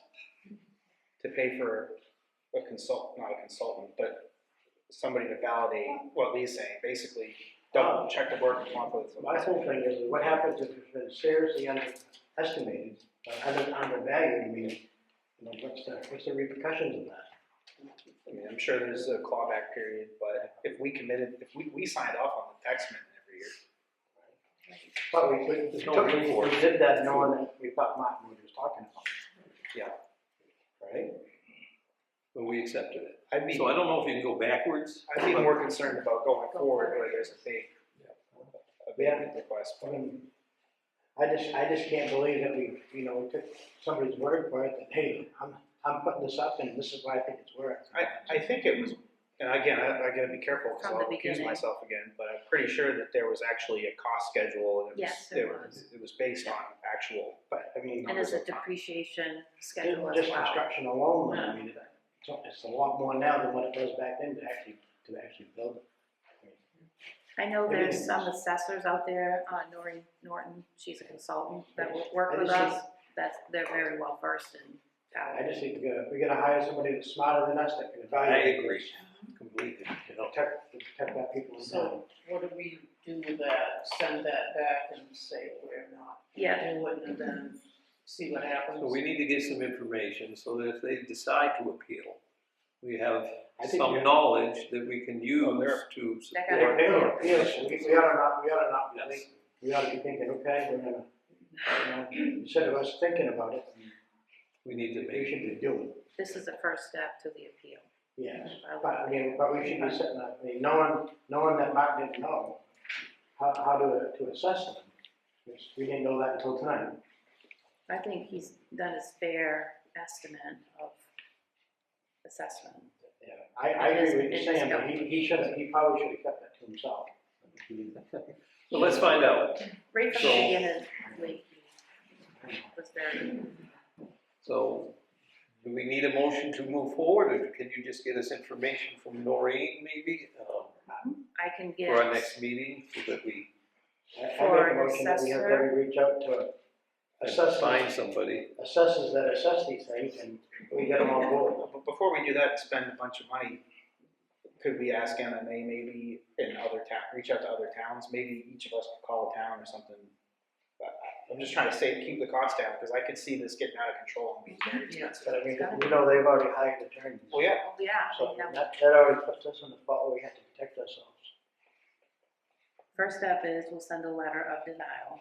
to pay for a not a consultant, but somebody to validate what Lee's saying, basically double check the work and come up with My whole thing is, what happens if it's been seriously underestimated, undervalued? I mean, you know, what's the repercussions of that? I mean, I'm sure there's a clawback period, but if we committed, if we signed off on the tax amendment every year. But we did that knowing that we thought Martin was talking about. Yeah. Right? But we accepted it. I'd be So I don't know if you can go backwards. I'd be more concerned about going forward where there's a big request. I mean, I just can't believe that we took somebody's word for it, that, hey, I'm putting this up and this is why I think it's worth. I think it was, and again, I gotta be careful because From the I'll accuse beginning. myself again, but I'm pretty sure that there was actually a cost schedule and Yes, there was. it was based on actual. But I mean, And there's a depreciation schedule as just well. construction alone, I mean, it's a lot more now than what it was back then to actually build it. I know there's some assessors out there, Norton, she's a consultant that will work with us, they're very well versed in I just think we gotta hire somebody that's smarter than us that can I evaluate. agree this, completely, you know. Protect our people in town. So what do we do with that? Send that back and say we're not Yeah. do it and then see what happens? So we need to get some information so that if they decide to appeal, we have I think some you're- knowledge that we can use to That support. got They don't our appeal, position. we ought to not, Yes. we ought to be thinking, okay, we're gonna, instead of us thinking about it, We need to we make should be doing it. This is the first step to the appeal. Yes, but we should be sitting up, knowing that Mark didn't know how to assess them. Which we didn't know that until tonight. I think he's done his fair estimate of assessment. Yeah, I agree with you saying, but he probably should have kept that to himself. So let's find out. Right from So- the beginning, like, he was very, So, do we need a motion to move forward, or can you just get us information from Noreen, maybe, I can get. for our next meeting, so that we I make For a an motion that we have assessor. Debbie reach out to find somebody? assessors that assess these things, and we get them on board. But before we do that and spend a bunch of money, could we ask MMA maybe in other reach out to other towns? Maybe each of us could call a town or something. I'm just trying to keep the cost down, because I could see this getting out of control and being very expensive. But I mean, you know, they've already hired attorneys. Well, yeah, Oh, yeah, So they have- that already puts us in the spot where we have to protect ourselves. first step is we'll send a letter of denial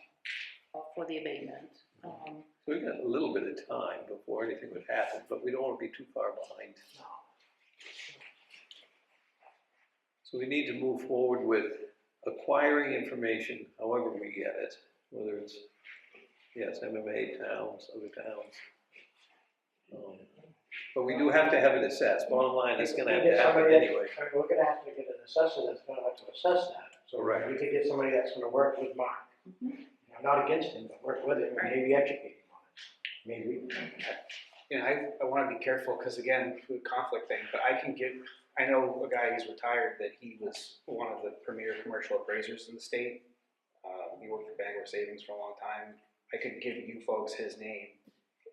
for the abatement. So we got a little bit of time before anything would happen, but we don't want to be too far behind. So we need to move forward with acquiring information, however we get it, whether it's, yes, MMA towns, other towns. But we do have to have it assessed. Bottom line, it's gonna have to happen anyway. I mean, we're gonna have to get an assessor that's gonna have to assess that. So Correct. we could get somebody that's gonna work with Mark. You know, not against him, but work with him, and maybe educate him on it. Maybe. I want to be careful, because again, the conflict thing, but I know a guy who's retired that he was one of the premier commercial appraisers in the state. He worked for Bangor Savings for a long time. I could give you folks his name.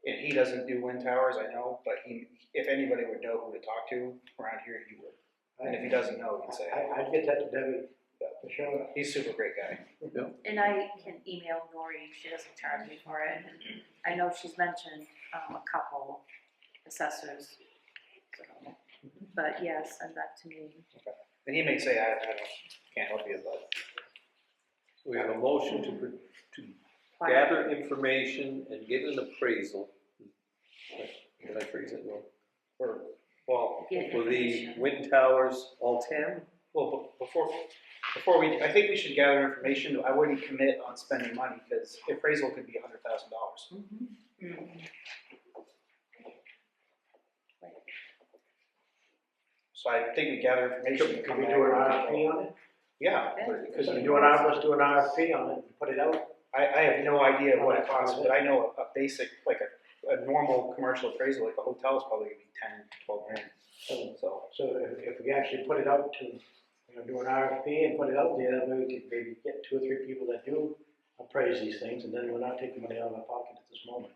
And he doesn't do wind towers, I know, but if anybody would know who to talk to around here, he would. And if he doesn't know, he'd say, I'd get that to Debbie, for sure. he's a super great guy. And I can email Noreen, she doesn't charge me for it, and I know she's mentioned, a couple assessors, so, but yeah, send that to me. And he may say, I can't help you, but We have a motion to gather information and get an appraisal. Did I phrase it wrong? well, Get For the information. wind towers, all 10? Well, before we, I think we should gather information. I wouldn't commit on spending money, because appraisal could be $100,000. So I think we gather information. Can we do an RFP on it? Yeah, Because if we do an RFP, do an RFP on it and put it out. I have no idea what it costs, but I know a basic, like a normal commercial appraisal, like a hotel is probably gonna be 10, 12 grand. So, So if we actually put it out to, do an RFP and put it out there, then we could maybe get 2 or 3 people that do appraise these things, and then we're not taking money out of our pocket at this moment.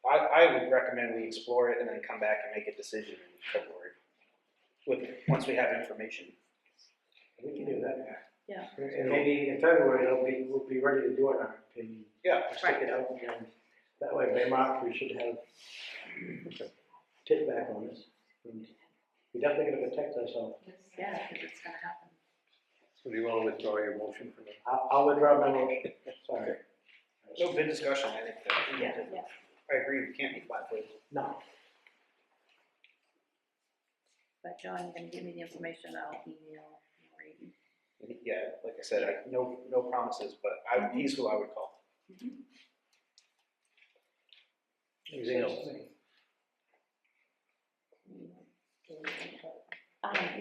I would recommend we explore it and then come back and make a decision in February, once we have information. We can do that. Yeah. And maybe in February, we'll be ready to do an RFP. Yeah. Stick it out, and that way by March, we should have tip back on this. And we definitely gotta protect ourselves. Yeah, because it's gonna happen. So do you want to withdraw your motion from that? I'll withdraw my motion, sorry. No, good discussion, I think. Yeah. I agree, we can't be flat-footed. No, But John, you're gonna give me the information, I'll email Noreen. Yeah, like I said, no promises, but he's who I would call. Anything else?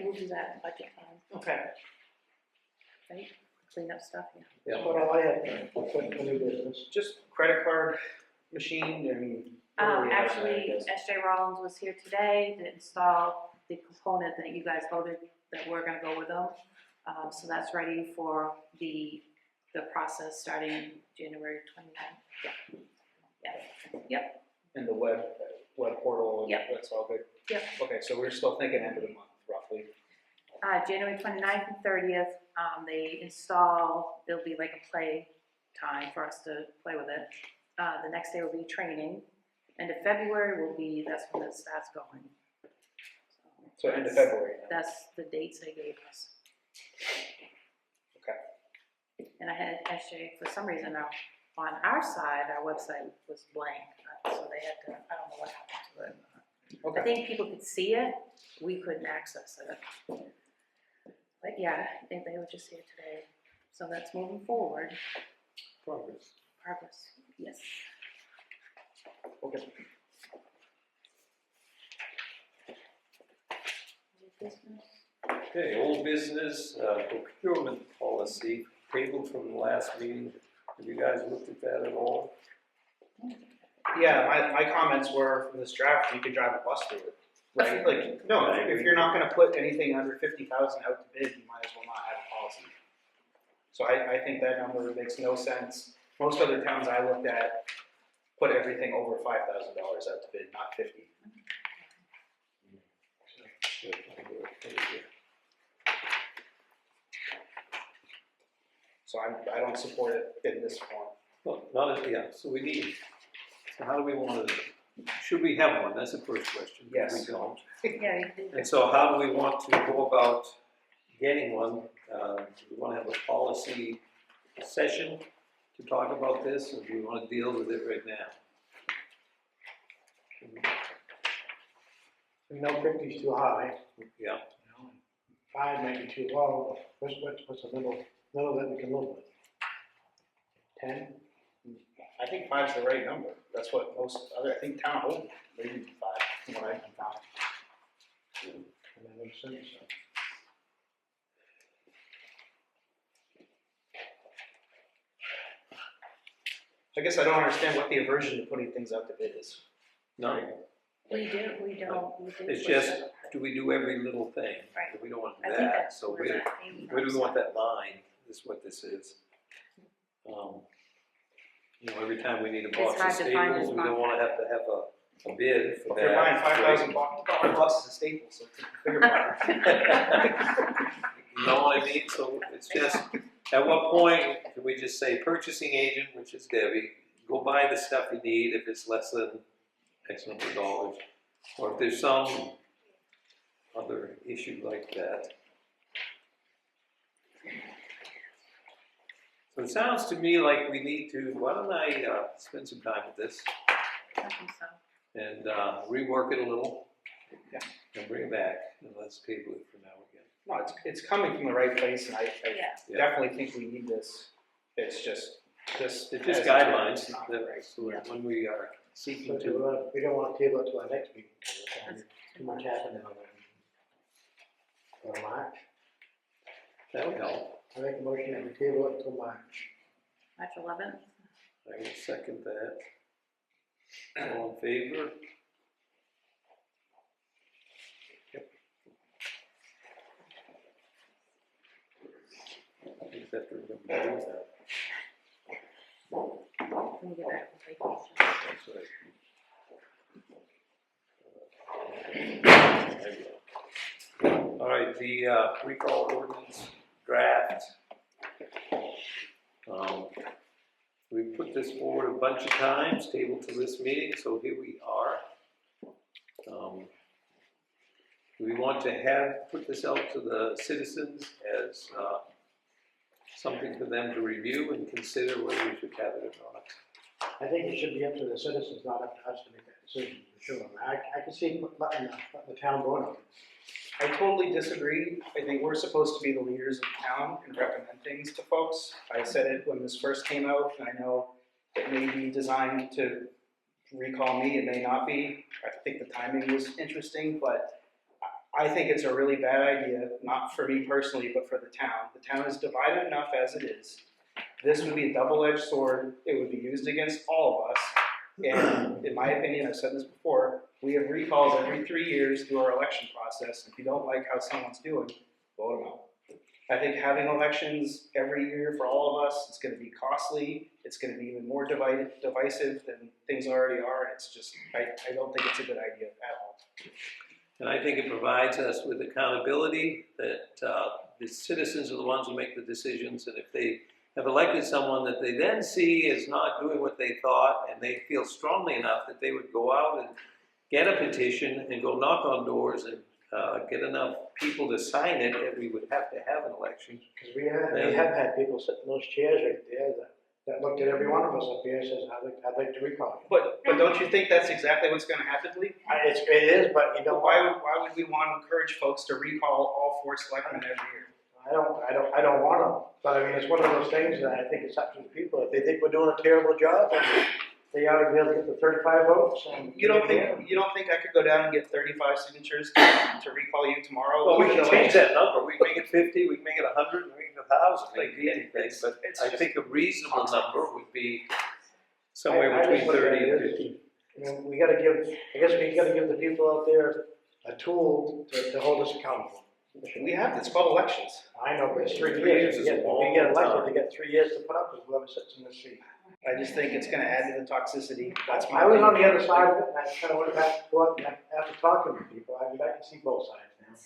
We'll do that in budget time, Okay. right? Clean up stuff, yeah. that's what all I had for new business. Just credit card machine, I mean. what do we have there, I Actually, guess? SJ Rollins was here today to install the component that you guys voted that we're gonna go with them. So that's ready for the process starting January 29th. Yeah. And the web portal, and Yep. that's all good? Yep. Okay, so we're still thinking end of the month, roughly. January 29th and 30th, they install, there'll be like a play time for us to play with it. The next day will be training, end of February will be, that's when it starts going. So end of February. That's the dates they gave us. Okay. And I had, actually, for some reason, on our side, our website was blank, so they had to, I don't know what happened to it. I Okay. think people could see it, we couldn't access it. But yeah, I think they were just here today, so that's moving forward. Progress. Progress, yes. Okay. New business? Okay, old business, procurement policy, tabled from the last meeting. Have you guys looked at that at all? Yeah, my comments were, from this draft, you could drive a bus through it, right? Like, no, if you're not gonna put anything under 50,000 out to bid, you might as well not have a policy. So I think that number makes no sense. Most other towns I looked at put everything over $5,000 out to bid, not 50. So I don't support it in this form. Well, not, yeah, so we need, so how do we want to, should we have one? That's the first question. Yes. We don't. Yeah, you did. And so how do we want to go about getting one? Do we want to have a policy session to talk about this, or do we want to deal with it right now? No, 50 is too high, Yeah, 5 might be too low, but what's the middle that we can live with? 10? I think 5's the right number. That's what most other, I think town hold, they do 5, from what I can find. And that makes sense, so. I guess I don't understand what the aversion to putting things out to bid is. no, We do, we don't, we do. it's just, do we do every little thing? Right. We don't want to I do think that, that's so where where that came do we from. want that line, is what this is. You know, every time we need a It's box of hard to find staples, this we don't want to have a bid for If that. you're buying $5,000 bucks as a staple, so it's a bigger part. You know what I mean? So it's just, at what point can we just say purchasing agent, which is Debbie, go buy the stuff you need if it's less than X number of dollars? Or if there's some other issue like that. So it sounds to me like we need to, why don't I spend some time with this I think so. and rework it a little. Yeah. And bring it back, and let's table it for now again. No, it's coming from the right place, and I Yeah. definitely think we need this. It's just, this. It's just as guidelines, it's not that, right. so that when we are seeking So to, we don't want to table it to our next meeting, because too much happening on that. Or March, that would help. I make a motion that we table it until March. March 11th? I will second that. All in favor? Yep. I just have to remember to do that. Let me get back from vacation. That's right. All right, the recall ordinance draft. We put this forward a bunch of times, tabled to this meeting, so here we are. Do we want to put this out to the citizens as something for them to review and consider whether we should have it or not? I think it should be up to the citizens, not up to us to make that decision, for sure. I can see letting the town vote on it. I totally disagree. I think we're supposed to be the leaders of town and recommend things to folks. I said it when this first came out, and I know it may be designed to recall me, it may not be. I think the timing was interesting, but I think it's a really bad idea, not for me personally, but for the town. The town is divided enough as it is. This would be a double-edged sword. It would be used against all of us. And in my opinion, I've said this before, we have recalls every 3 years through our election process. If you don't like how someone's doing, vote them out. I think having elections every year for all of us is going to be costly. it's gonna be even more divisive than things already are. It's just, I don't think it's a good idea at all. And I think it provides us with accountability that the citizens are the ones who make the decisions, and if they have elected someone that they then see as not doing what they thought, and they feel strongly enough that they would go out and get a petition and go knock on doors and get enough people to sign it, that we would have to have an election. Because we have had people sit in those chairs right there that looked at every one of us up here and says, I'd like to recall you. But don't you think that's exactly what's gonna happen, Lee? It is, but you know, Why would we want to encourage folks to recall all 4 selectmen every year? I don't want them, but I mean, it's one of those things that I think it's up to the people. If they think we're doing a terrible job, then they ought to be able to get the 35 votes. And You don't think I could go down and get 35 signatures to recall you tomorrow? Well, we can change that number. We can make it 50, we can make it 100, we can make it 1,000, maybe anything. But I think a reasonable number would be somewhere I just between look at 30 and it as, 50. I mean, we gotta give the people out there a tool to hold us accountable. We have, it's called elections. I know, but it's 3 3 years. years is If a you long get elected, time. they get 3 years to put up with whoever sits in the seat. I just think it's gonna add to the toxicity. That's my I was on the opinion. other side of it, and I kind of went back and forth, and after talking to people, I mean, I can see both sides now.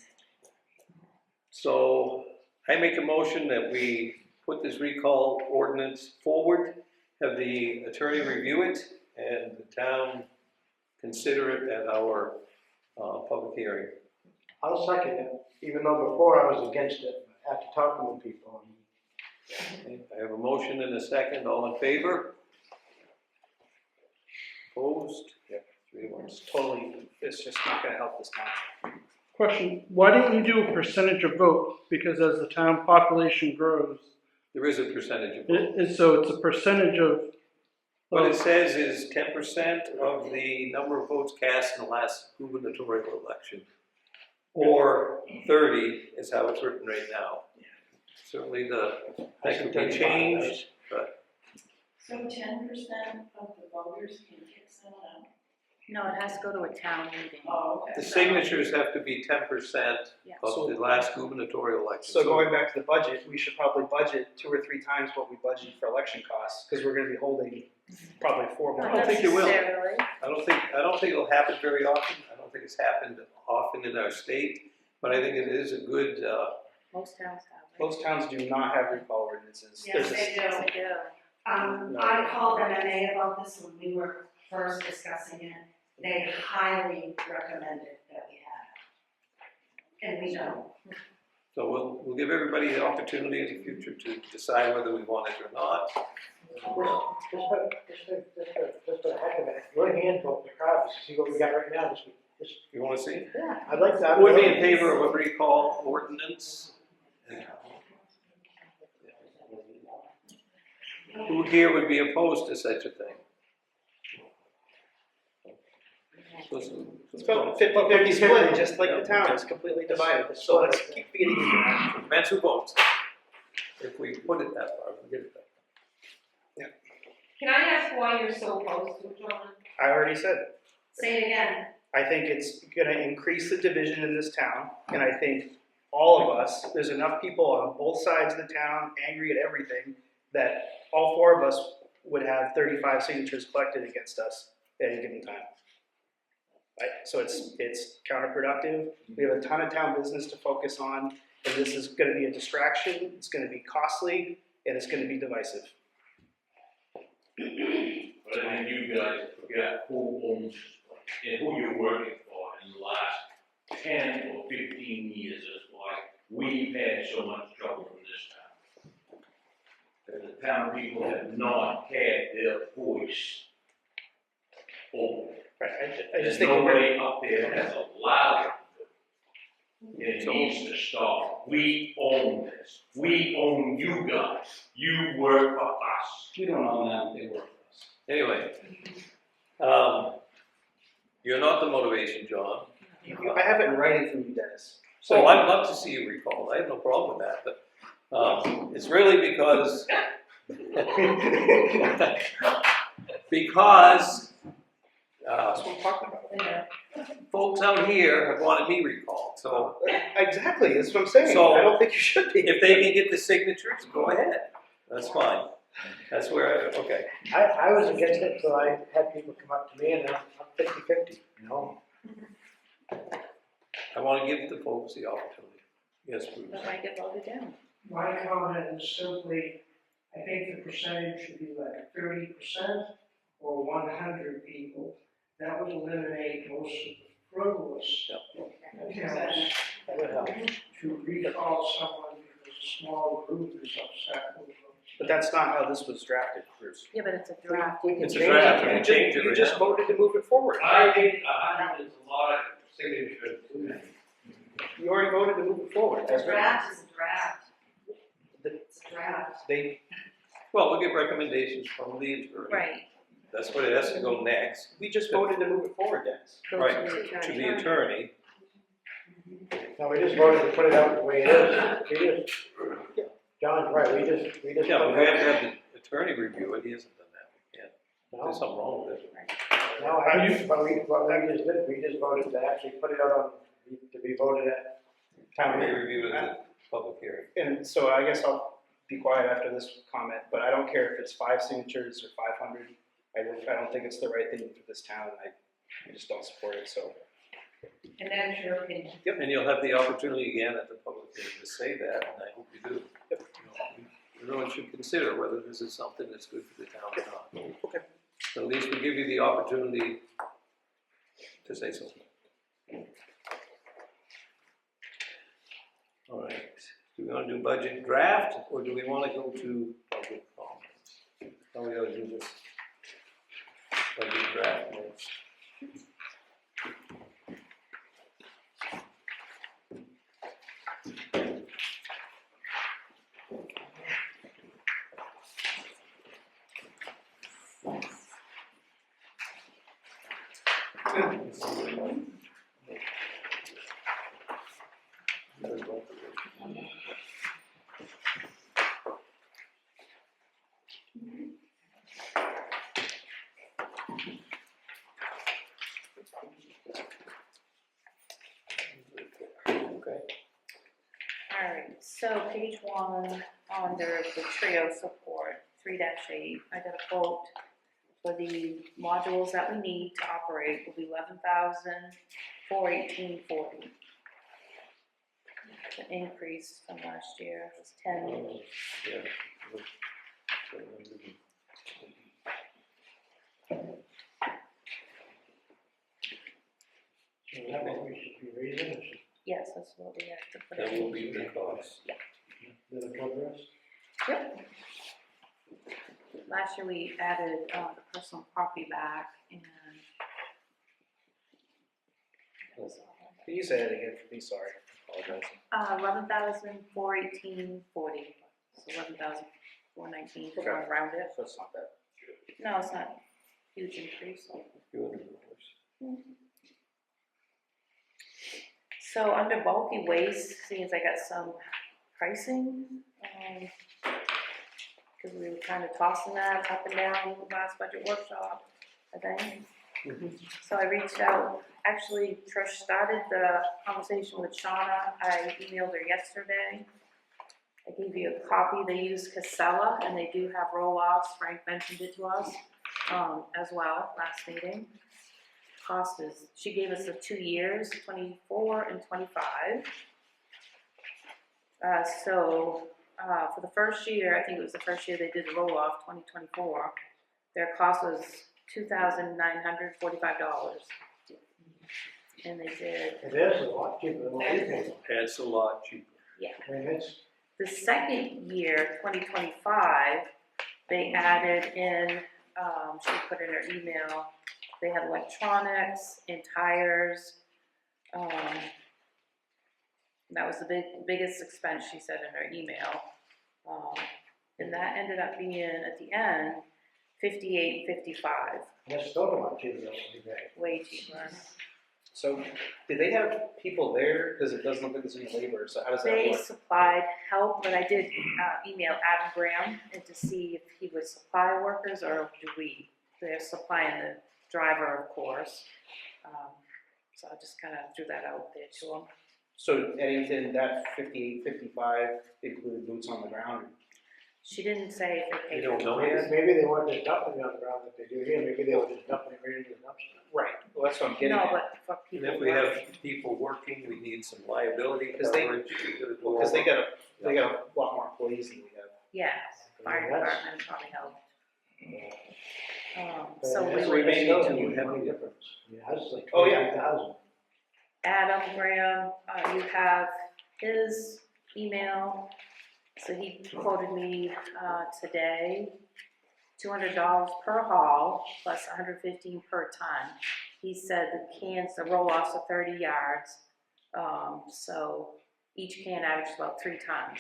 So I make a motion that we put this recall ordinance forward, have the attorney review it, and the town consider it at our public hearing. I'll second it, even though before I was against it, after talking with people. Okay, I have a motion and a second. All in favor? Opposed? Yep. 3-1. It's just not gonna help this town. Question, why didn't you do a percentage of vote? Because as the town population grows, There is a percentage of vote. so it's a percentage of. What it says is 10% of the number of votes cast in the last gubernatorial election. Or 30 is how it's written right now. Certainly that could be changed, but So 10% of the voters can kick someone out? No, it has to go to a town meeting. Oh, okay. the signatures have to be 10% Yeah. of the last gubernatorial election. So going back to the budget, we should probably budget 2 or 3 times what we budgeted for election costs, because we're gonna be holding probably 4 more. I don't think it will. Necessarily. I don't think it'll happen very often. I don't think it's happened often in our state, but I think it is a good, Most towns have it. Most towns do not have recall ordinances. Yes, There's a- they do. Yes, they do. I called MMA about this when we were first discussing it. They highly recommended that we have it. And we don't. so we'll give everybody the opportunity in the future to decide whether we want it or not. Just for the heck of it, we're hand vote the crowd, to see what we got right now this week. You wanna see? Yeah, I'd like to. Who would be in favor of a recall ordinance? Who here would be opposed to such a thing? It's about 50-50 split, just like the town is completely divided. So let's keep feeding into that. Depends who votes. If we put it that far, we get it that far. Can I ask why you're so opposed to it, John? I already said it. Say it again. I think it's gonna increase the division in this town, and I think all of us, there's enough people on both sides of the town, angry at everything, that all 4 of us would have 35 signatures collected against us at any given time. So it's counterproductive. We have a ton of town business to focus on, and this is gonna be a distraction, it's gonna be costly, and it's gonna be divisive. But I think you guys forget who owns and who you're working for in the last 10 or 15 years. That's why we've had so much trouble in this town. Because the town people have not had their voice open. I just think nobody up there has allowed it. It needs to stop. We own this. We own you guys. You work for us. You don't own them, they work for us. Anyway, you're not the motivation, John. I have it in writing from you, Dennis. So I'd love to see you recalled. I have no problem with that, but it's really because That's what I'm talking about. folks out here have wanted me recalled. So Exactly, that's what I'm saying. So- I don't think you should be. if they can get the signatures, go ahead. That's fine. That's where, okay. I was against it, so I had people come up to me and I'm 50-50, you know? I want to give the folks the opportunity. Yes, Bruce. That might get voted down. My comment is simply, I think the percentage should be like 30% or 100 people. That would eliminate most of the frivolous attempts That would help. to recall someone because a small group is upset with them. But that's not how this was drafted, Bruce. Yeah, but it's a draft. It's a draft, we can change it You right just now. voted to move it forward. I think 100 is a lot of signatures too many. You already voted to move it forward. A draft is a draft. It's a draft. They, Well, we'll get recommendations from the attorney. Right. That's what it has to go next. we just voted to move it forward, Dennis. Go Right, to the to attorney. the attorney. No, we just voted to put it out the way it is. We just, John's right, we just. Yeah, but we have to have the attorney review it, he hasn't done that. We can't, No, there's something wrong with it. no, I just, what we just did, we just voted to actually put it out on, to be voted at town We meeting. reviewed it at the public hearing. And so I guess I'll be quiet after this comment, but I don't care if it's 5 signatures or 500. I don't think it's the right thing for this town, and I just don't support it, so. And that's your opinion. Yep, and you'll have the opportunity again at the public hearing to say that, and I hope you do. Yep. Everyone should consider whether this is something that's good for the town or not. Okay. But at least we give you the opportunity to say something. All right, do we want to do budget draft, or do we want to go to public comments? How are we going to do this? Budget draft next. Okay. All right, so page 1, under the trio support, 3-8, I got a quote for the modules that we need to operate will be $11,418.40. The increase from last year was 10. Yeah. Is that what we should be raising, or should Yes, that's what we have to put That in. will be the cost. do the progress? Yep. Last year we added the personal property back and. Can you say that again for me? Sorry, apologize. $11,418.40, so $11,419, if you want to round it. So it's not that. No, it's not a huge increase. So under bulky waste, seeing as I got some pricing, because we were kind of tossing that up and down last budget workshop, I think. So I reached out, actually Trish started the conversation with Shauna, I emailed her yesterday. I gave you a copy, they use Casella and they do have roll-offs, Frank mentioned it to us as well last meeting. Cost is, she gave us the 2 years, 24 and 25. For the first year, I think it was the first year they did the roll-off, 2024, their cost was $2,945. And they did. It is a lot cheaper than what we paid. It's a lot cheaper. Yeah. I mean, it's, The second year, 2025, they added in, she put in her email, they had electronics and tires. That was the biggest expense, she said in her email. And that ended up being, at the end, $58.55, that's still a lot cheaper than what we paid. way cheaper. So, did they have people there? Because it doesn't look like there's any labor, so how does that They work? supplied help, but I did email Adam Graham and to see if he would supply workers or do we. They're supplying the driver, of course. So I just kind of threw that out there to him. So Eddington, that 58.55 included boots on the ground? She didn't say if they paid. You don't know Maybe yet? maybe they weren't just dumping it on the ground that they do here, maybe they were just dumping it right into the dumpster. Right, well, that's what I'm getting No, at. but for And people if we have working. people working, we need some liability Because they- coverage. We gotta go Because they over- got a lot more employees than we have. Yes, fire That's- department probably helped. But So that's- we we would, may still need to gonna be have- money difference. I mean, ours is like Oh, yeah. 23,000. Adam Graham, you have his email. So he quoted me, today, $200 per haul plus 115 per ton. He said the cans, the roll-offs are 30 yards. So each can averages about 3 tons.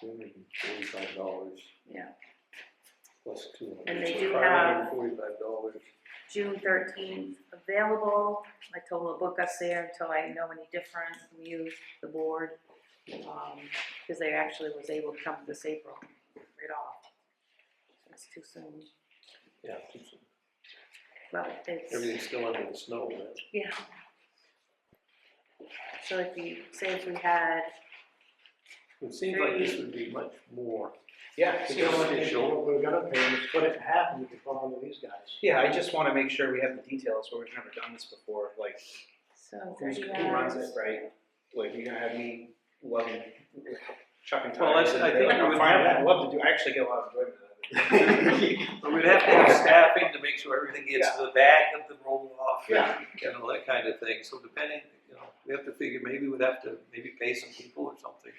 $245 Yeah. plus 200. And they so do have- $545. June 13th available. I told them to book us there until I know any different from you, the board. Because they actually was able to come this April, right off. So it's too soon. Yeah, But it's, everything's still under the snow, man. yeah. So if you, say if we had, It seems like this would be much more. Yeah, So what we're gonna pay is split it in half and we can fall under these guys. yeah, I just wanna make sure we have the details, where we've never done this before, like, so who 30 runs yards. it, right? Like, you're gonna have me loving chucking Well, tires. I think I'm we would- fine, I love to do, I actually get a lot of enjoyment out of it. But we'd have to have staffing to make sure everything gets to the back of the roll-off. Yeah. And all that kind of thing. So depending, we have to figure, maybe we'd have to pay some people or something.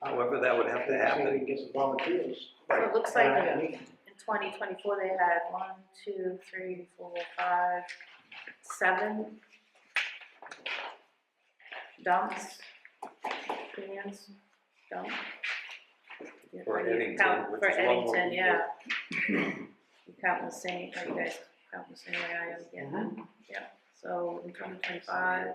However, that would have to See if we happen. can get some volunteers. So it looks like And in 2024, they had 1, 2, 3, 4, 5, 7 dumps, cans, dump. For You Eddington, count- which For is one more Eddington, people. yeah. You count the same, are you guys counting the same way I am? Yeah. Yeah, so in 2025,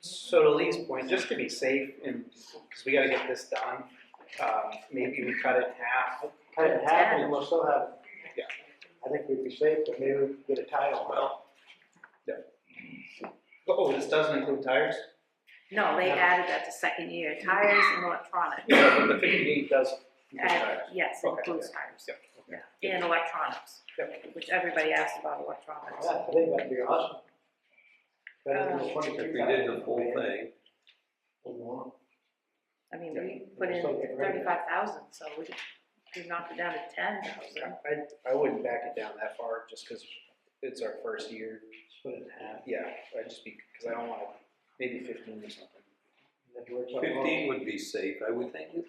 So to Lee's point, just to be safe, and, cause we gotta get this done, maybe we cut it in half. Cut it in half and we'll still have. Yeah. I think we'd be safe, but maybe we can get a tire on. Well, Oh, this doesn't include tires? no, they added that to second year, tires and electronics. Yeah, but the 58 does include Add- tires. Yes, Okay. includes tires. Yeah. Yeah, and electronics, Yep. which everybody asked about electronics. Yeah, I think that'd be awesome. Better than the if 23,000. we did the whole thing, I mean, we put in 35,000, so we knocked it down to 10,000. I wouldn't back it down that far, just cause it's our first year. Split it in half. Yeah, I just cause I don't wanna, maybe 15 or something. That works out well. 15 would be safe, I would think.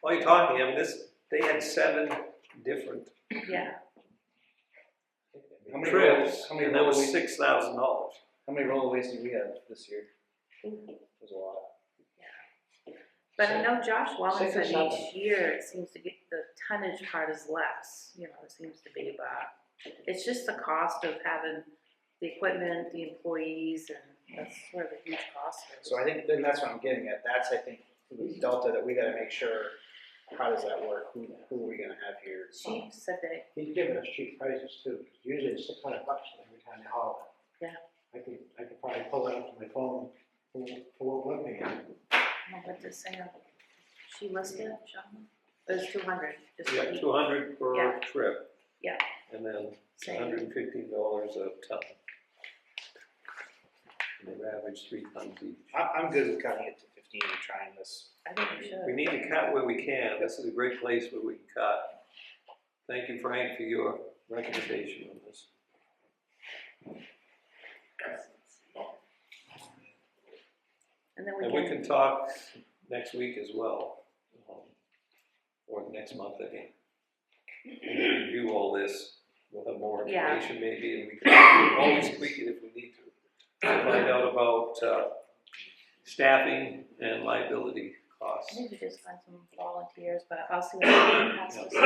While you're talking, they had 7 different Yeah, How many trips, how many and that was rollaways- $6,000. How many rollaways did we have this year? It was a lot. but I know Josh Wellen 6 or said 7. each year it seems to get, the tonnage part is less, it seems to be about, it's just the cost of having the equipment, the employees, and that's where the huge cost is. So I think, then that's what I'm getting at, that's, I think, the delta that we gotta make sure, how does that work, who are we gonna have here? She said that, He's giving us cheap prices too. Usually it's $600 every time they haul it. Yeah. I could probably pull it up to my phone for what we're paying. what to say, she listed, Sean? It was 200, just Yeah, for each. 200 per Yeah. trip. Yeah. And then Same. $115 a ton. And they average 3 tons each. I'm good with cutting it to 15 and trying this. I think we should. We need to cut where we can. This is a great place where we can cut. Thank you, Frank, for your recommendation on this. And then And we can talk next week as well, or next month, I think. We'll review all this, we'll have more Yeah. information maybe, and we can always tweak it if we need to. Find out about staffing and liability I costs. need to just find some volunteers, but I'll see what the has to say.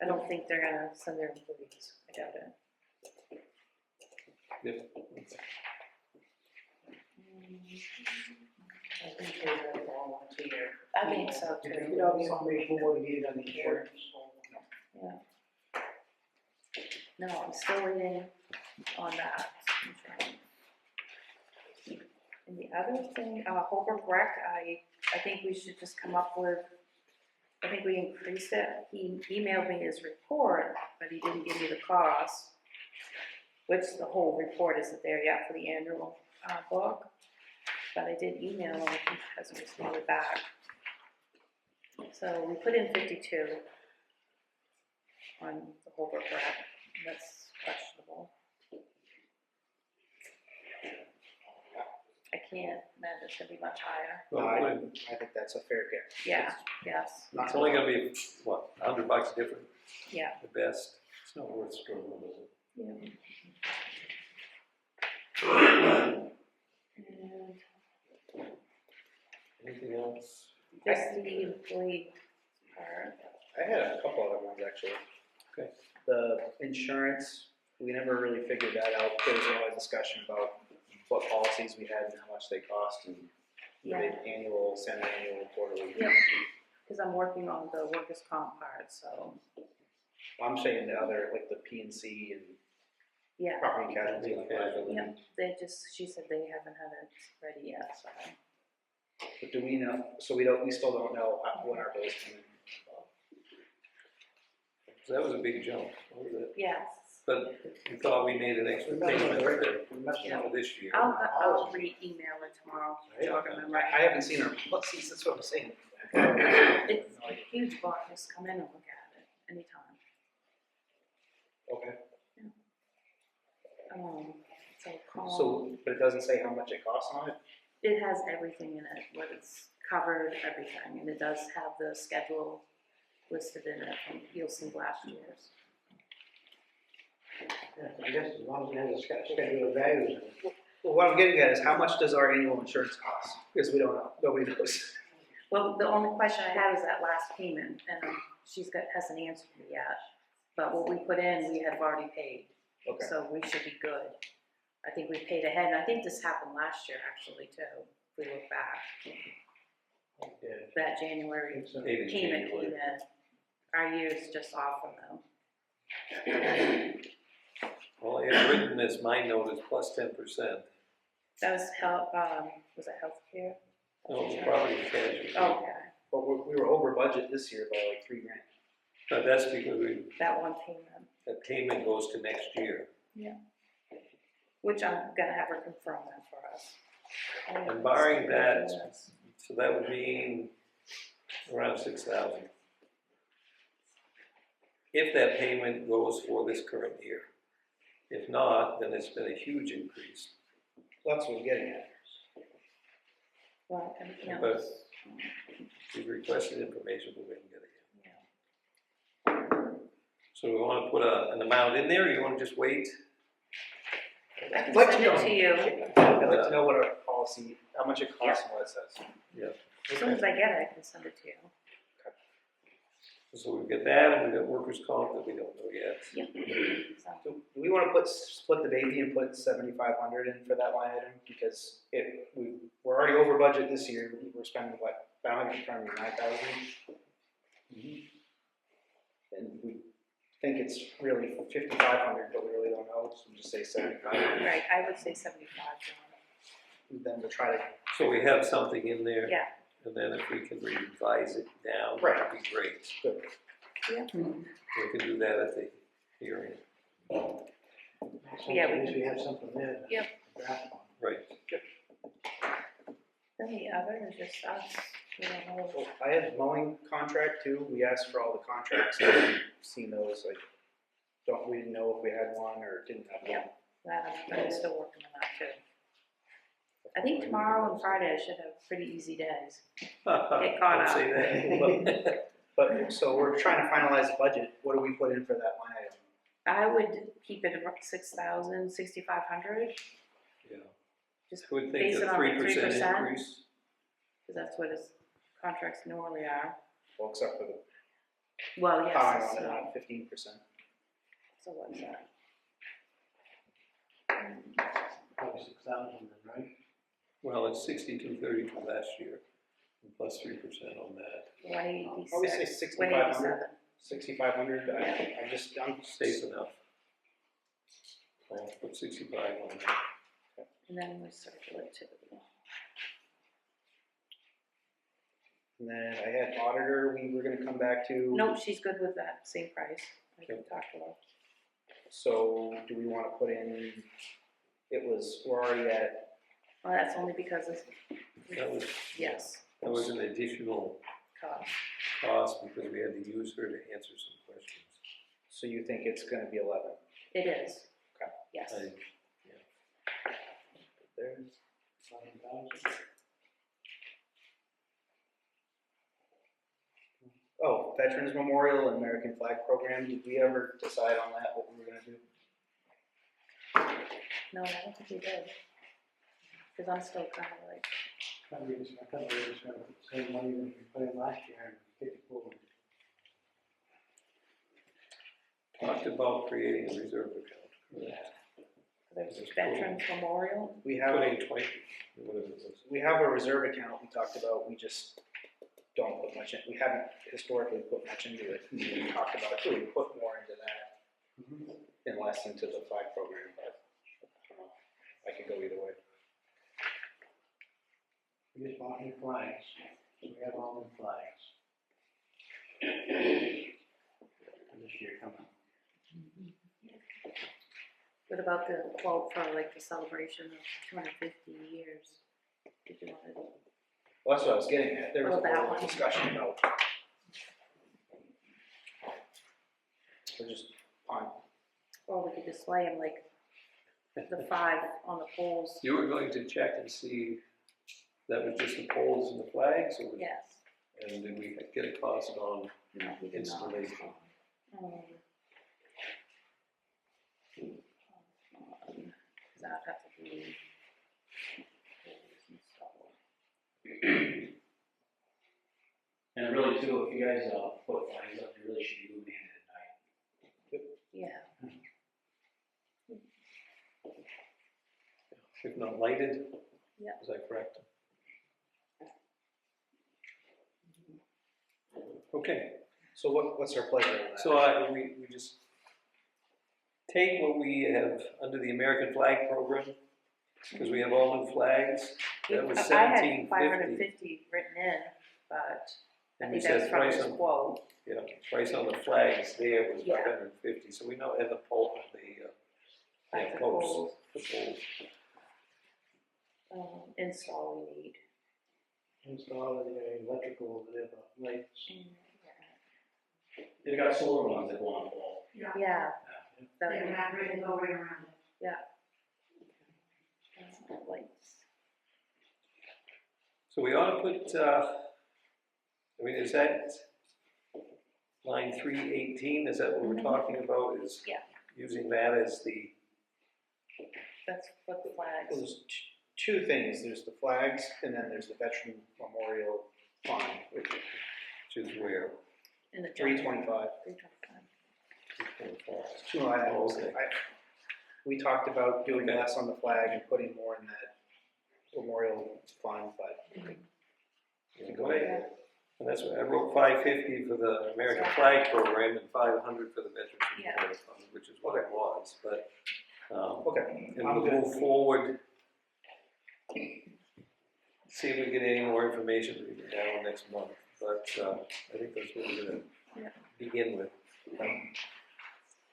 I don't think they're gonna send their employees, I doubt it. Yep. I think they're gonna volunteer. I think so Did you too. get all the information what we needed on the insurance? No, I'm still waiting on that. And the other thing, Holbrook Rec, I I think we should just come up with, I think we increased it. He emailed me his report, but he didn't give me the cost, which the whole report isn't there yet for the annual book. But I did email him, he hasn't responded back. So we put in 52 on the Holbrook rep, that's questionable. I can't imagine it's gonna be much higher. I think that's a fair guess. Yeah, yes, It's only gonna be, what, $100 different yeah, at best. It's not worth struggling with it. yeah. And Anything else? just the employee part. I had a couple other ones actually. Okay. The insurance, we never really figured that out. There was a lot of discussion about what policies we had and how much they cost and Yeah. annual, semi-annual, quarterly. Yep, because I'm working on the workers' comp part, so, I'm saying the other, like the P&C and yeah. property and casualty and liability. Yep, they just, she said they haven't had it ready yet, so. But do we know, so we still don't know when our bills come in. So that was a big jump, what was it? Yes, But we thought we made an extra payment for this year. I'll re-email it tomorrow, jog her memory. I haven't seen our policies, that's what I'm saying. It's a huge book, just come in and look at it anytime. Okay. So call, So, but it doesn't say how much it costs on it? it has everything in it, what it's covered, everything, and it does have the schedule listed in it, from you'll see last year's. Yeah, I guess as long as it has a schedule of values in it. Well, what I'm getting at is how much does our annual insurance cost? Because we don't know, nobody knows. Well, the only question I have is that last payment, and hasn't answered me yet. But what we put in, we have already paid, Okay. so we should be good. I think we paid ahead, and I think this happened last year actually too, if we look back. Yeah. That January Paid in payment January. came in, our year's just off from them. All I have written as my note is plus 10%. That was was it healthcare? No, it was property and casualty. Okay, But we were over budget this year by like $3,000. But that's because that one payment, that payment goes to next year. which I'm gonna have her confirm that for us. And barring that, so that would mean around 6,000. If that payment goes for this current year. If not, then it's been a huge increase. That's what we're getting at. Well, everything But else. we've requested information, but we didn't get it Yeah. yet. So we want to put an amount in there, or you want to just wait? I can I'd like send to it know. to you. I'd like to know what our policy, how much it costs and what it says. As soon as I get it, I can send it to you. So we've got that, and we've got workers' comp that we don't know yet. So, Do we want to split the baby and put 7,500 in for that line item? Because we're already over budget this year. We're spending what, about 9,000? And we think it's really 5,500, but we really don't know, so we just say 7,500. right, I would say 75, John. Then we'll try to, So we have something in there. Yeah. And then if we can revise it down, Right. that'd be great. good. We can do that at the hearing. Yeah, At least we have something there. Yep. Draft on. Right. Then the other is just us, we don't know. Well, I had mowing contract too. We asked for all the contracts. I haven't seen those. We didn't know if we had one or didn't have one. Yeah. I'm still working on that too. I think tomorrow and Friday I should have pretty easy days. Get caught Don't say that. But, so we're trying to finalize the budget. What do we put in for that line item? I would keep it around 6,000, 6,500, Yeah. just I would think base it a on 3% 3%, increase. because that's what his contracts normally are. Well, except for the Well, plowing yes, on it, so, not 15%. so what's that? Probably 6,000 then, right? Well, it's 62.32 last year, and plus 3% on that. 186. Probably say 6,500. 187. 6,500. I'm Safe enough. I'll put 65 on that. And then we circle it too. And then I had auditor, we were gonna come back to. Nope, she's good with that, same price. I can talk to her. So do we wanna put in, we're already at, Well, that's only because it's, That was, yes, that was an additional cost. cost because we had to use her to answer some questions. so you think it's gonna be 11? It is. Okay. Yes. There's 11,000. Oh, Veterans Memorial and American Flag Program, did we ever decide on that, what we were gonna do? No, I don't think we did. Because I'm still kind of like, I thought we were just gonna put the same money that we put in last year and take it forward. Talked about creating a reserve account. there's Veterans Memorial. We have, Putting 20, whatever it was. we have a reserve account we talked about, we just don't put much in, we haven't historically put much into it. We talked about, could we put more into that and less into the flag program, but I don't know, I could go either way. We just bought new flags. We have all new flags. And this year coming. What about the quote for like the celebration of 250 years? Did you want to? Well, that's what I was getting at, there was Oh, that a little one. discussion about. We're just on, Or we could display them like the 5 on the poles. You were going to check and see that was just the poles and the flags, or was- Yes. and did we get a cost on No, we did not. installation? That has to be. And really too, if you guys put flags up, you really should be moving it at night. Yeah. If not lighted? Yeah. Is that correct? Okay, so what's our pleasure on that? so we just take what we have under the American flag program, because we have all new flags. That was I had 1750. 550 written in, but I And we think that's said from price his on, quote. yeah, price on the flags there was Yeah. 550, so we know have the pole, Like the posts, poles. the poles. Install we need. Install the electrical, whatever, lights. They got solar ones that go on the wall. Yeah. That would They're be- not really going around it. Lights. So we ought to put, I mean, is that line 318, is that what we're talking about, is Yeah. using that as the, That's what the flags. There's two things, there's the flags and then there's the Veteran Memorial Fund, which which is where? In the 325. 325. Two line items. Okay. We talked about doing Okay. less on the flag and putting more in that memorial fund, but. Yeah, go ahead. And that's what, I wrote 550 for the American flag program and 500 for the Veterans Yeah. Memorial Fund, which is what it was, but, Okay. and we'll move forward. See if we get any more information between now and next month, but, I think that's what we're gonna begin with.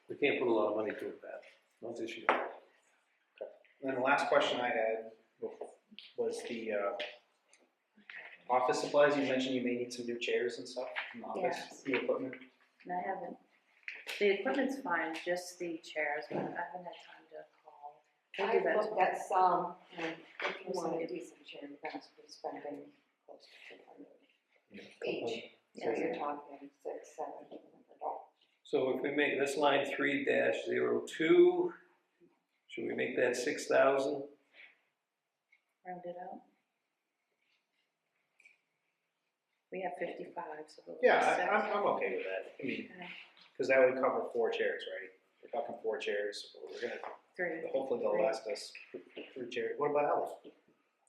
We can't put a lot of money to it, Pat, not this year. And then the last question I had was the office supplies. You mentioned you may need some new chairs and stuff in the office, Yes. new equipment. And I haven't, the equipment's fine, just the chairs, but I haven't had time to call. We'll do I that looked tomorrow. at some, and if you want a decent chair, you're gonna be spending close to $200 each. So you're talking $600-700. So if we make this line 3-02, should we make that 6,000? Round it out. We have 55, so we'll. Yeah, I'm okay with that. I mean, because that would cover 4 chairs, right? We're talking 4 chairs. We're gonna, 3. hopefully they'll last us 3 chairs. What about Ally?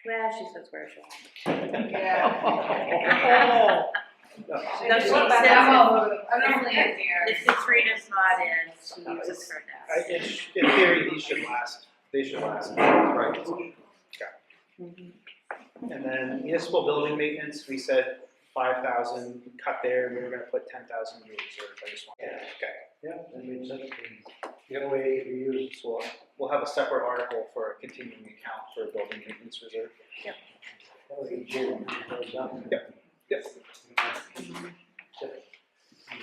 Well, she says where she wants. Yeah. No, she What about says I'm only in here. if the Trina's not in, she uses her desk. In theory, these should last. They should last. Right. Mhm. And then municipal building maintenance, we said 5,000 cut there, and we were gonna put 10,000 in the reserve, I just want, yeah, okay. Yeah, that makes sense to me. That way it can be used. So we'll have a separate article for a continuing account for building maintenance reserve. That would be June. Yep.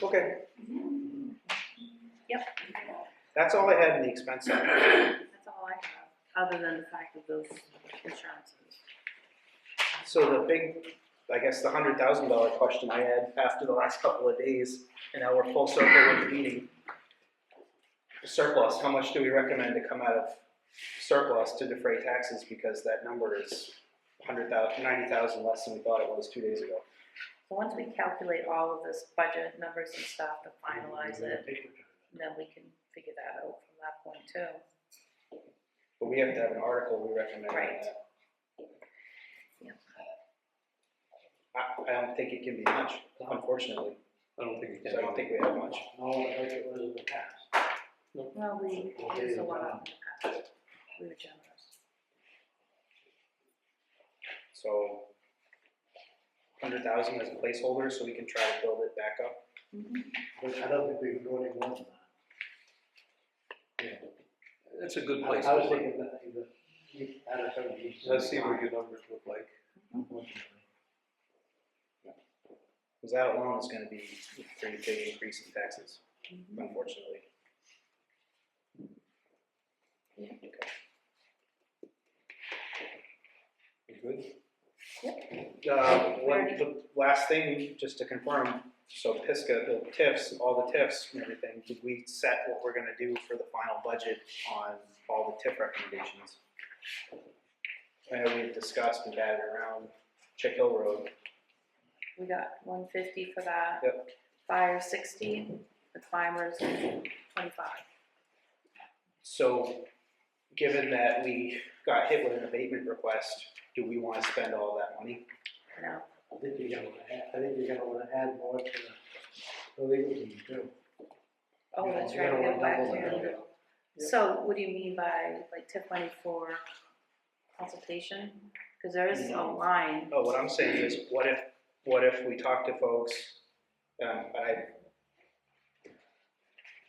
Okay. Yep. That's all I had in the expense side. That's all I have, other than the fact of those insurances. So the big, I guess the $100,000 question I had after the last couple of days, and now we're full circle with the meeting. Surplus, how much do we recommend to come out of surplus to defray taxes, because that number is 90,000 less than we thought it was 2 days ago. So once we calculate all of this budget numbers and stuff to finalize it, then we can figure that out from that point too. But we have to have an article we recommend on Right. that. Yep. I don't think it can be much, unfortunately. I don't think it So I don't think we have much. No, like it was in the past. Well, we used a lot in the past. We were generous. So 100,000 as a placeholder, so we can try to build it back up. But I don't think we can go any more than that. That's a good place. I was thinking that you add a 17. Let's see what your numbers look like. Because that alone is going to be a pretty big increase in taxes, unfortunately. Yeah. Okay. You good? The last thing, just to confirm, so Pisgah, the TIFs, all the TIFs and everything, did we set what we're going to do for the final budget on all the TIF recommendations? I know we've discussed and batted around Chick Hill Road. We got 150 for that. Yep. Fire 60, the climbers 25. So, given that we got hit with an abatement request, do we want to spend all that money? No. I think you're gonna wanna add more to the legal team too. Oh, Yeah, that's you right, gotta we wanna got back double here. that. So what do you mean by like tip money for consultation? Because there is a line. Oh, what I'm saying is, what if we talk to folks, I,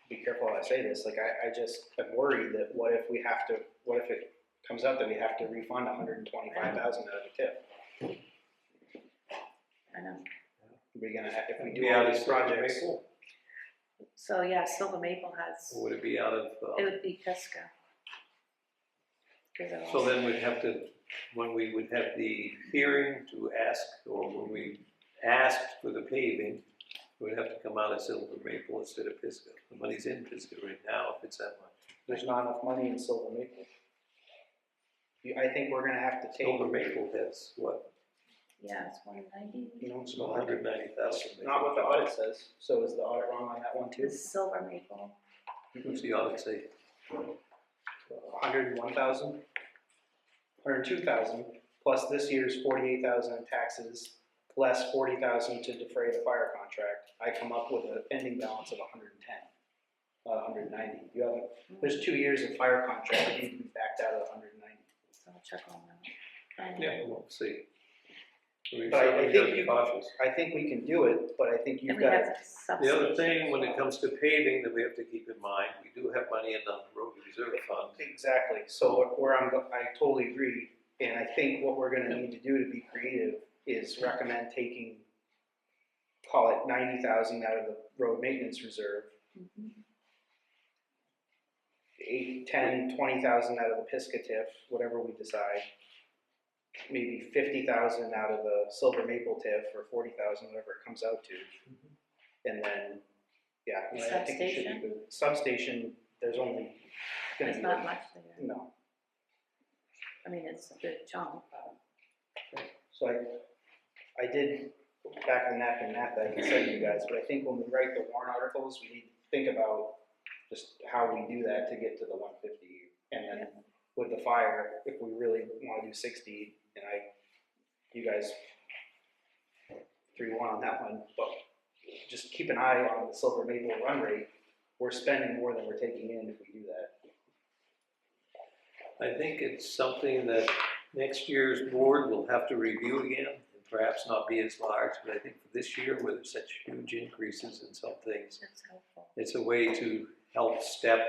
be careful how I say this, like I just am worried that what if it comes out that we have to refund 125,000 out of the tip? I know. We're gonna have, if we do Be all out of these Silver projects. Maple? So yeah, Silver Maple has, Or would it be out of, it would be Pisgah. 'Cause it so also- then we'd have to, when we would have the hearing to ask, or when we asked for the paving, we'd have to come out of Silver Maple instead of Pisgah. The money's in Pisgah right now, if it's that much. There's not enough money in Silver Maple. I think we're gonna have to take, Silver Maple has, what, Yeah, it's 190. it's 190,000. not what the audit says, so is the audit wrong on that one too? It's Silver Maple. What's the audit say? 101,000, 102,000, plus this year's 48,000 in taxes, less 40,000 to defray the fire contract. I come up with an ending balance of 110, not 190. You have, there's 2 years of fire contract that need to be backed out of 190. So I'll check on that. Yeah, we'll see. We But I certainly think gotta be you- cautious. I think we can do it, but I think And you've we got, have The other substation. thing, when it comes to paving, that we have to keep in mind, we do have money in the road reserve fund. exactly, so where I totally agree. And I think what we're gonna need to do to be creative is recommend taking, call it 90,000 out of the road maintenance reserve, 8, 10, 20,000 out of the Pisgah TIF, whatever we decide. Maybe 50,000 out of the Silver Maple TIF, or 40,000, whatever it comes out to. And then, yeah, I think it should be good. Substation, there's only gonna It's be not like, much there. no. I mean, it's a good chunk, but So I did back of the napkin math that I can send you guys, but I think when we write the warrant articles, we need to think about just how we do that to get to the 150. And then with the fire, if we really want to do 60, and you guys 3-1 on that one, but just keep an eye on the Silver Maple run rate. We're spending more than we're taking in if we do that. I think it's something that next year's board will have to review again and perhaps not be as large, but I think for this year, where there's such huge increases in some things, That's helpful. it's a way to help step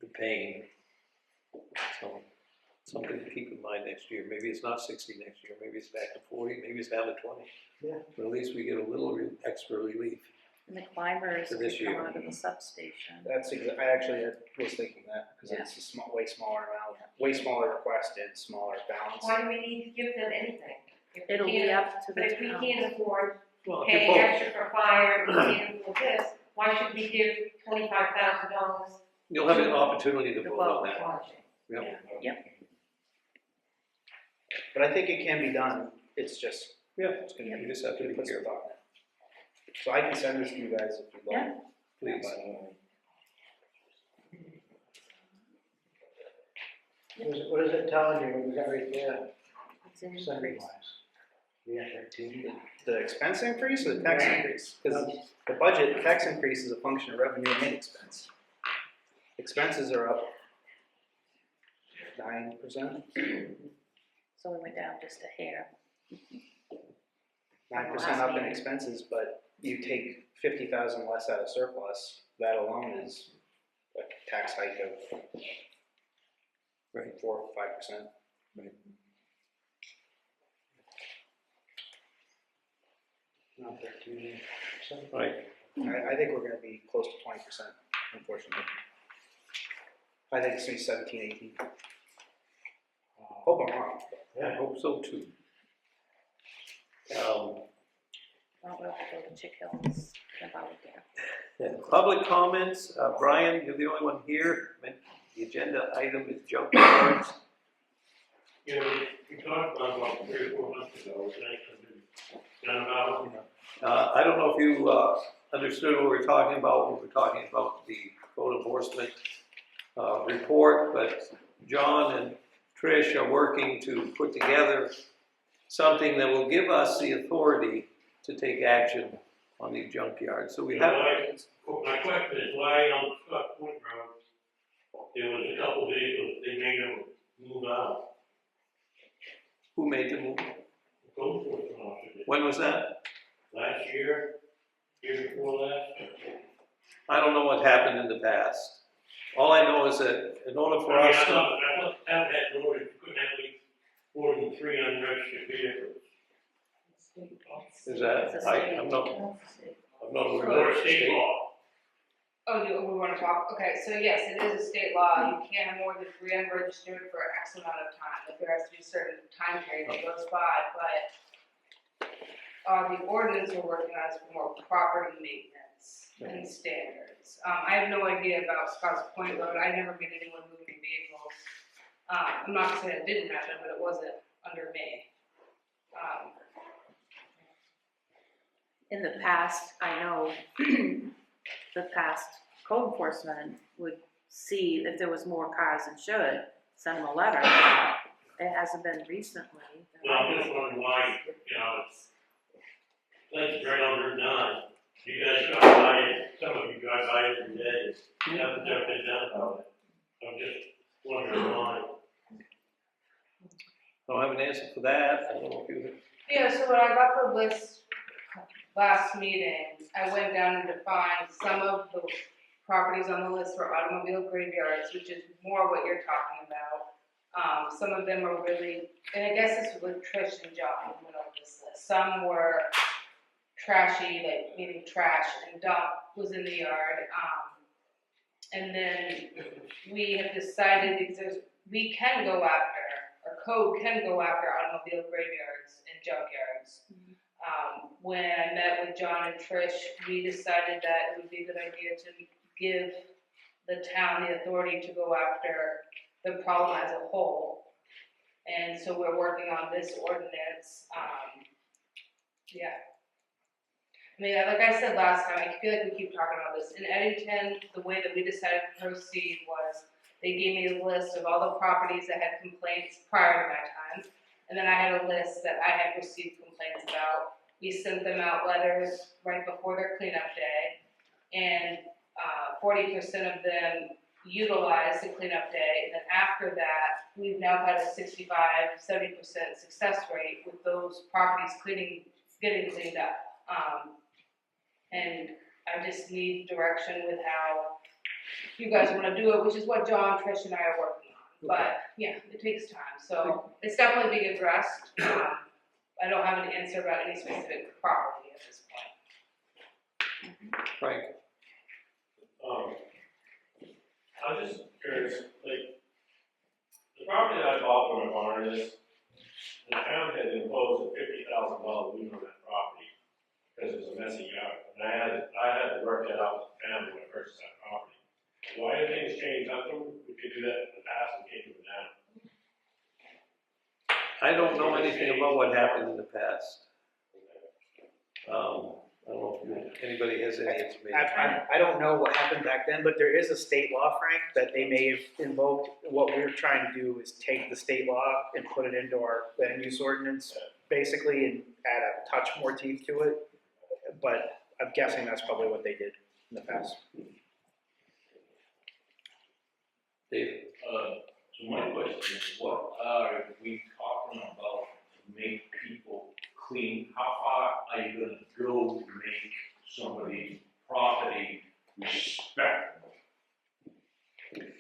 the pain. So, something to keep in mind next year. Maybe it's not 60 next year, maybe it's back to 40, maybe it's down to 20. Yeah. But at least we get a little extra relief. And the climbers For this could come year. out of the substation. I actually was thinking that, because it's a way smaller amount, way smaller request and smaller balance. Why do we need to give them anything? If we It'll be can't- up to But the if we town. can't afford Well, if you're paying both- extra for fire, we can't afford this, why should we give $25,000? You'll have an opportunity to The vote on vote. that. Yep. Yep. But I think it can be done, it's just, Yeah, it's gonna you be, just have to be put some careful, thought in it. So I can send this to you guys if you'd like. Yeah. please. What is it telling you, what was that right there, It's an percentage increase. wise? Yeah, 13. The expense increase or the tax increase? Because the budget, the tax increase is a function of revenue and expense. Expenses are up 9%, So we went down just a hair. 9% up in expenses, but you take 50,000 less out of surplus, that alone is a tax hike of Right. 4 or 5%. Not 13. Right. I think we're gonna be close to 20%, unfortunately. I think it's gonna be 17, 18. Hope I'm wrong. I hope so too. Well, we'll have to go to Chick Hills about it there. Yeah, public comments, Brian, you're the only one here. The agenda item is junk cards. You know, we talked about 3 or 4 months ago, things have been done about it. I don't know if you understood what we were talking about. We were talking about the code enforcement report, but John and Trish are working to put together something that will give us the authority to take action on these junkyards. So we have. My question is, why on Scott Point Road, there was a couple vehicles, they made them move out? Who made the move? The code enforcement officer did. When was that? Last year, year before last. I don't know what happened in the past. All I know is that in order for us I to. thought that had ordered, you couldn't have at least more than 3 unregistered vehicles. Is that, It's a I'm not aware Or of the state state. law. Oh, we wanna talk, okay, so yes, it is a state law, you can't have more than 3 unregistered for X amount of time, like there has to be a certain time period that goes by, but the ordinance we're working on is for more property maintenance and standards. I have no idea about Scotts Point Road, I never made anyone move any vehicles. I'm not saying it didn't happen, but it wasn't under me. In the past, I know the past code enforcement would see if there was more cars than should, send them a letter. It hasn't been recently. Well, I'm just wondering why, you know, it's right on Route 9. You guys drive by it, some of you drive by it every day, nothing's ever been done about it. I'm just wondering why. Don't have an answer for that. I don't know if you. Yeah, so when I got the list last meeting, I went down and defined some of the properties on the list for automobile graveyards, which is more what you're talking about. Some of them are really, and I guess this was with Trish and John who went over this list. Some were trashy, like meaning trash and dump was in the yard. And then we have decided because we can go after, our code can go after automobile graveyards and junkyards. When I met with John and Trish, we decided that it would be a good idea to give the town the authority to go after the problem as a whole. And so we're working on this ordinance. Yeah. I mean, like I said last time, I feel like we keep talking about this. In Eddington, the way that we decided to proceed was they gave me a list of all the properties that had complaints prior to my time. And then I had a list that I had received complaints about. We sent them out letters right before their cleanup day. And 40% of them utilized the cleanup day. And then after that, we've now had a 65-70% success rate with those properties getting cleaned up. And I just need direction with how you guys wanna do it, which is what John, Trish, and I are working on. But, yeah, it takes time, so it's definitely being addressed. I don't have an answer about any specific property at this point. Frank? I was just curious, like, the property that I bought from a barn is, the town had imposed a $50,000 lien on that property because it was a messy yard. And I had to work that out with the town when I purchased that property. Why did things change? How come we could do that in the past and can't do it now? I don't know anything about what happened in the past. I don't know if anybody has any information. I don't know what happened back then, but there is a state law, Frank, that they may have invoked. What we're trying to do is take the state law and put it into our land use ordinance, basically, and add a touch more teeth to it. But I'm guessing that's probably what they did in the past. Dave? So my question is, what are we talking about to make people clean? How far are you gonna go to make somebody's property respectable?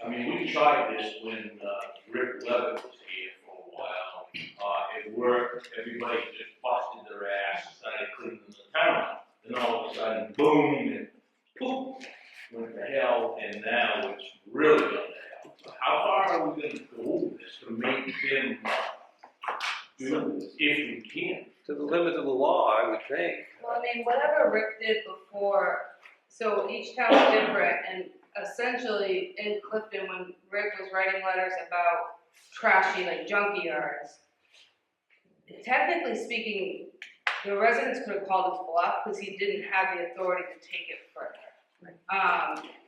I mean, we tried this when Rick Levitt was here for a while. It worked, everybody just busted their ass and started cleaning the town. Then all of a sudden, boom, and poof, went to hell, and now it's really gone to hell. So how far are we gonna go with this to make them do this, if we can? To the limit of the law, I would think. Well, I mean, whatever Rick did before, so each town is different, and essentially in Clifton, when Rick was writing letters about trashy, like junky yards, technically speaking, the residents could have called his bluff because he didn't have the authority to take it further.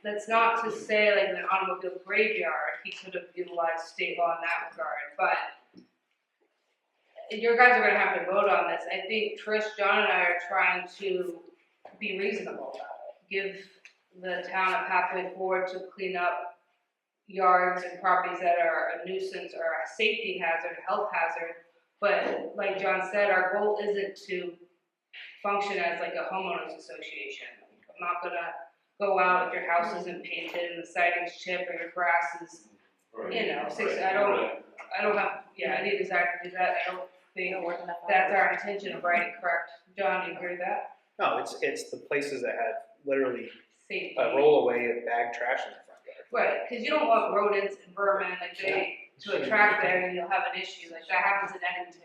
That's not to say like in an automobile graveyard, he could have utilized state law in that regard, but your guys are gonna have to vote on this. I think Trish, John, and I are trying to be reasonable about it. Give the town a pathway forward to clean up yards and properties that are a nuisance or a safety hazard, a health hazard. But like John said, our goal isn't to function as like a homeowners association. I'm not gonna go out if your house isn't painted and the siding's chipped or your grass is, you know, I don't have, yeah, I need a desire to do that. I don't think that's our intention of writing, correct? John, do you agree with that? No, it's the places that have literally Safety. a rollaway of bagged trash in the front yard. Right, because you don't want rodents and vermin, like to attract there and you'll have an issue. Like that happens in Eddington.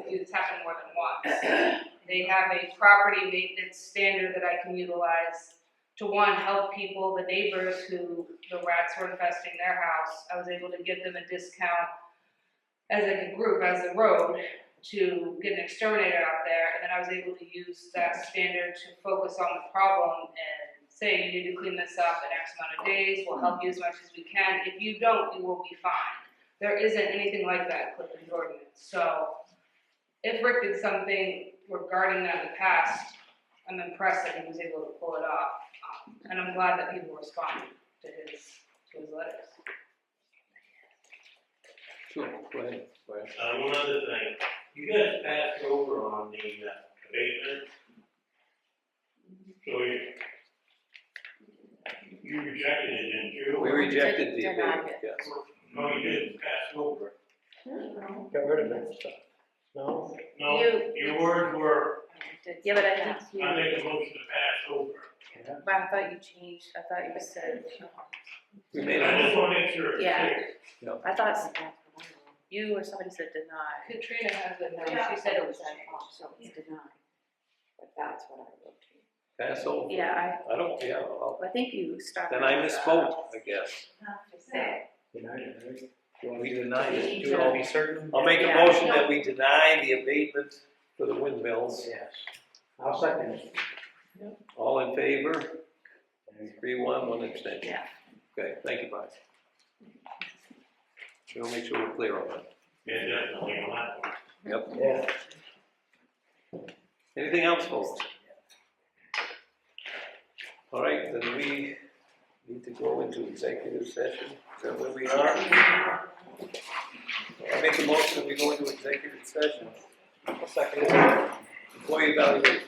It's happened more than once. They have a property maintenance standard that I can utilize to one, help people, the neighbors who the rats were infesting their house. I was able to give them a discount as like a group, as a road, to get an exterminator out there, and then I was able to use that standard to focus on the problem and say, you need to clean this up in X amount of days, we'll help you as much as we can. If you don't, you will be fine. There isn't anything like that in Clifton's ordinance. So if Rick did something regarding that in the past, I'm impressed that he was able to pull it off. And I'm glad that people responded to his letters. Sure, go ahead. One other thing, you guys passed over on the abatement. So you rejected it, didn't you? We rejected the Denied abatement, it. yes. No, you didn't, pass over. Got rid of it, stuff. No? No, your words were, Yeah, but I think you, I make a motion to pass over. but I thought you changed, I thought you said, We made I a, just wanna make sure it's Yeah. clear. I thought you or somebody said deny. Katrina has it, No, she said it was that off, so it's denied. But that's what I wrote to you. pass over. Yeah, I don't, yeah, well, I think you started. then I misspoke, I guess. United, right? We denied it. Do it all be certain. I'll make a Yeah. motion that we deny the abatement for the windmills. Yes. I'll second it. All in favor? 3-1, 1 abstention. Yeah. Okay, thank you, Brian. We'll make sure we're clear on that. Yeah, definitely on that one. Yep. Yeah. Anything else, folks? All right, then we need to go into executive session. Is that where we are? I make a motion that we go into executive session. Second. Employee evaluation.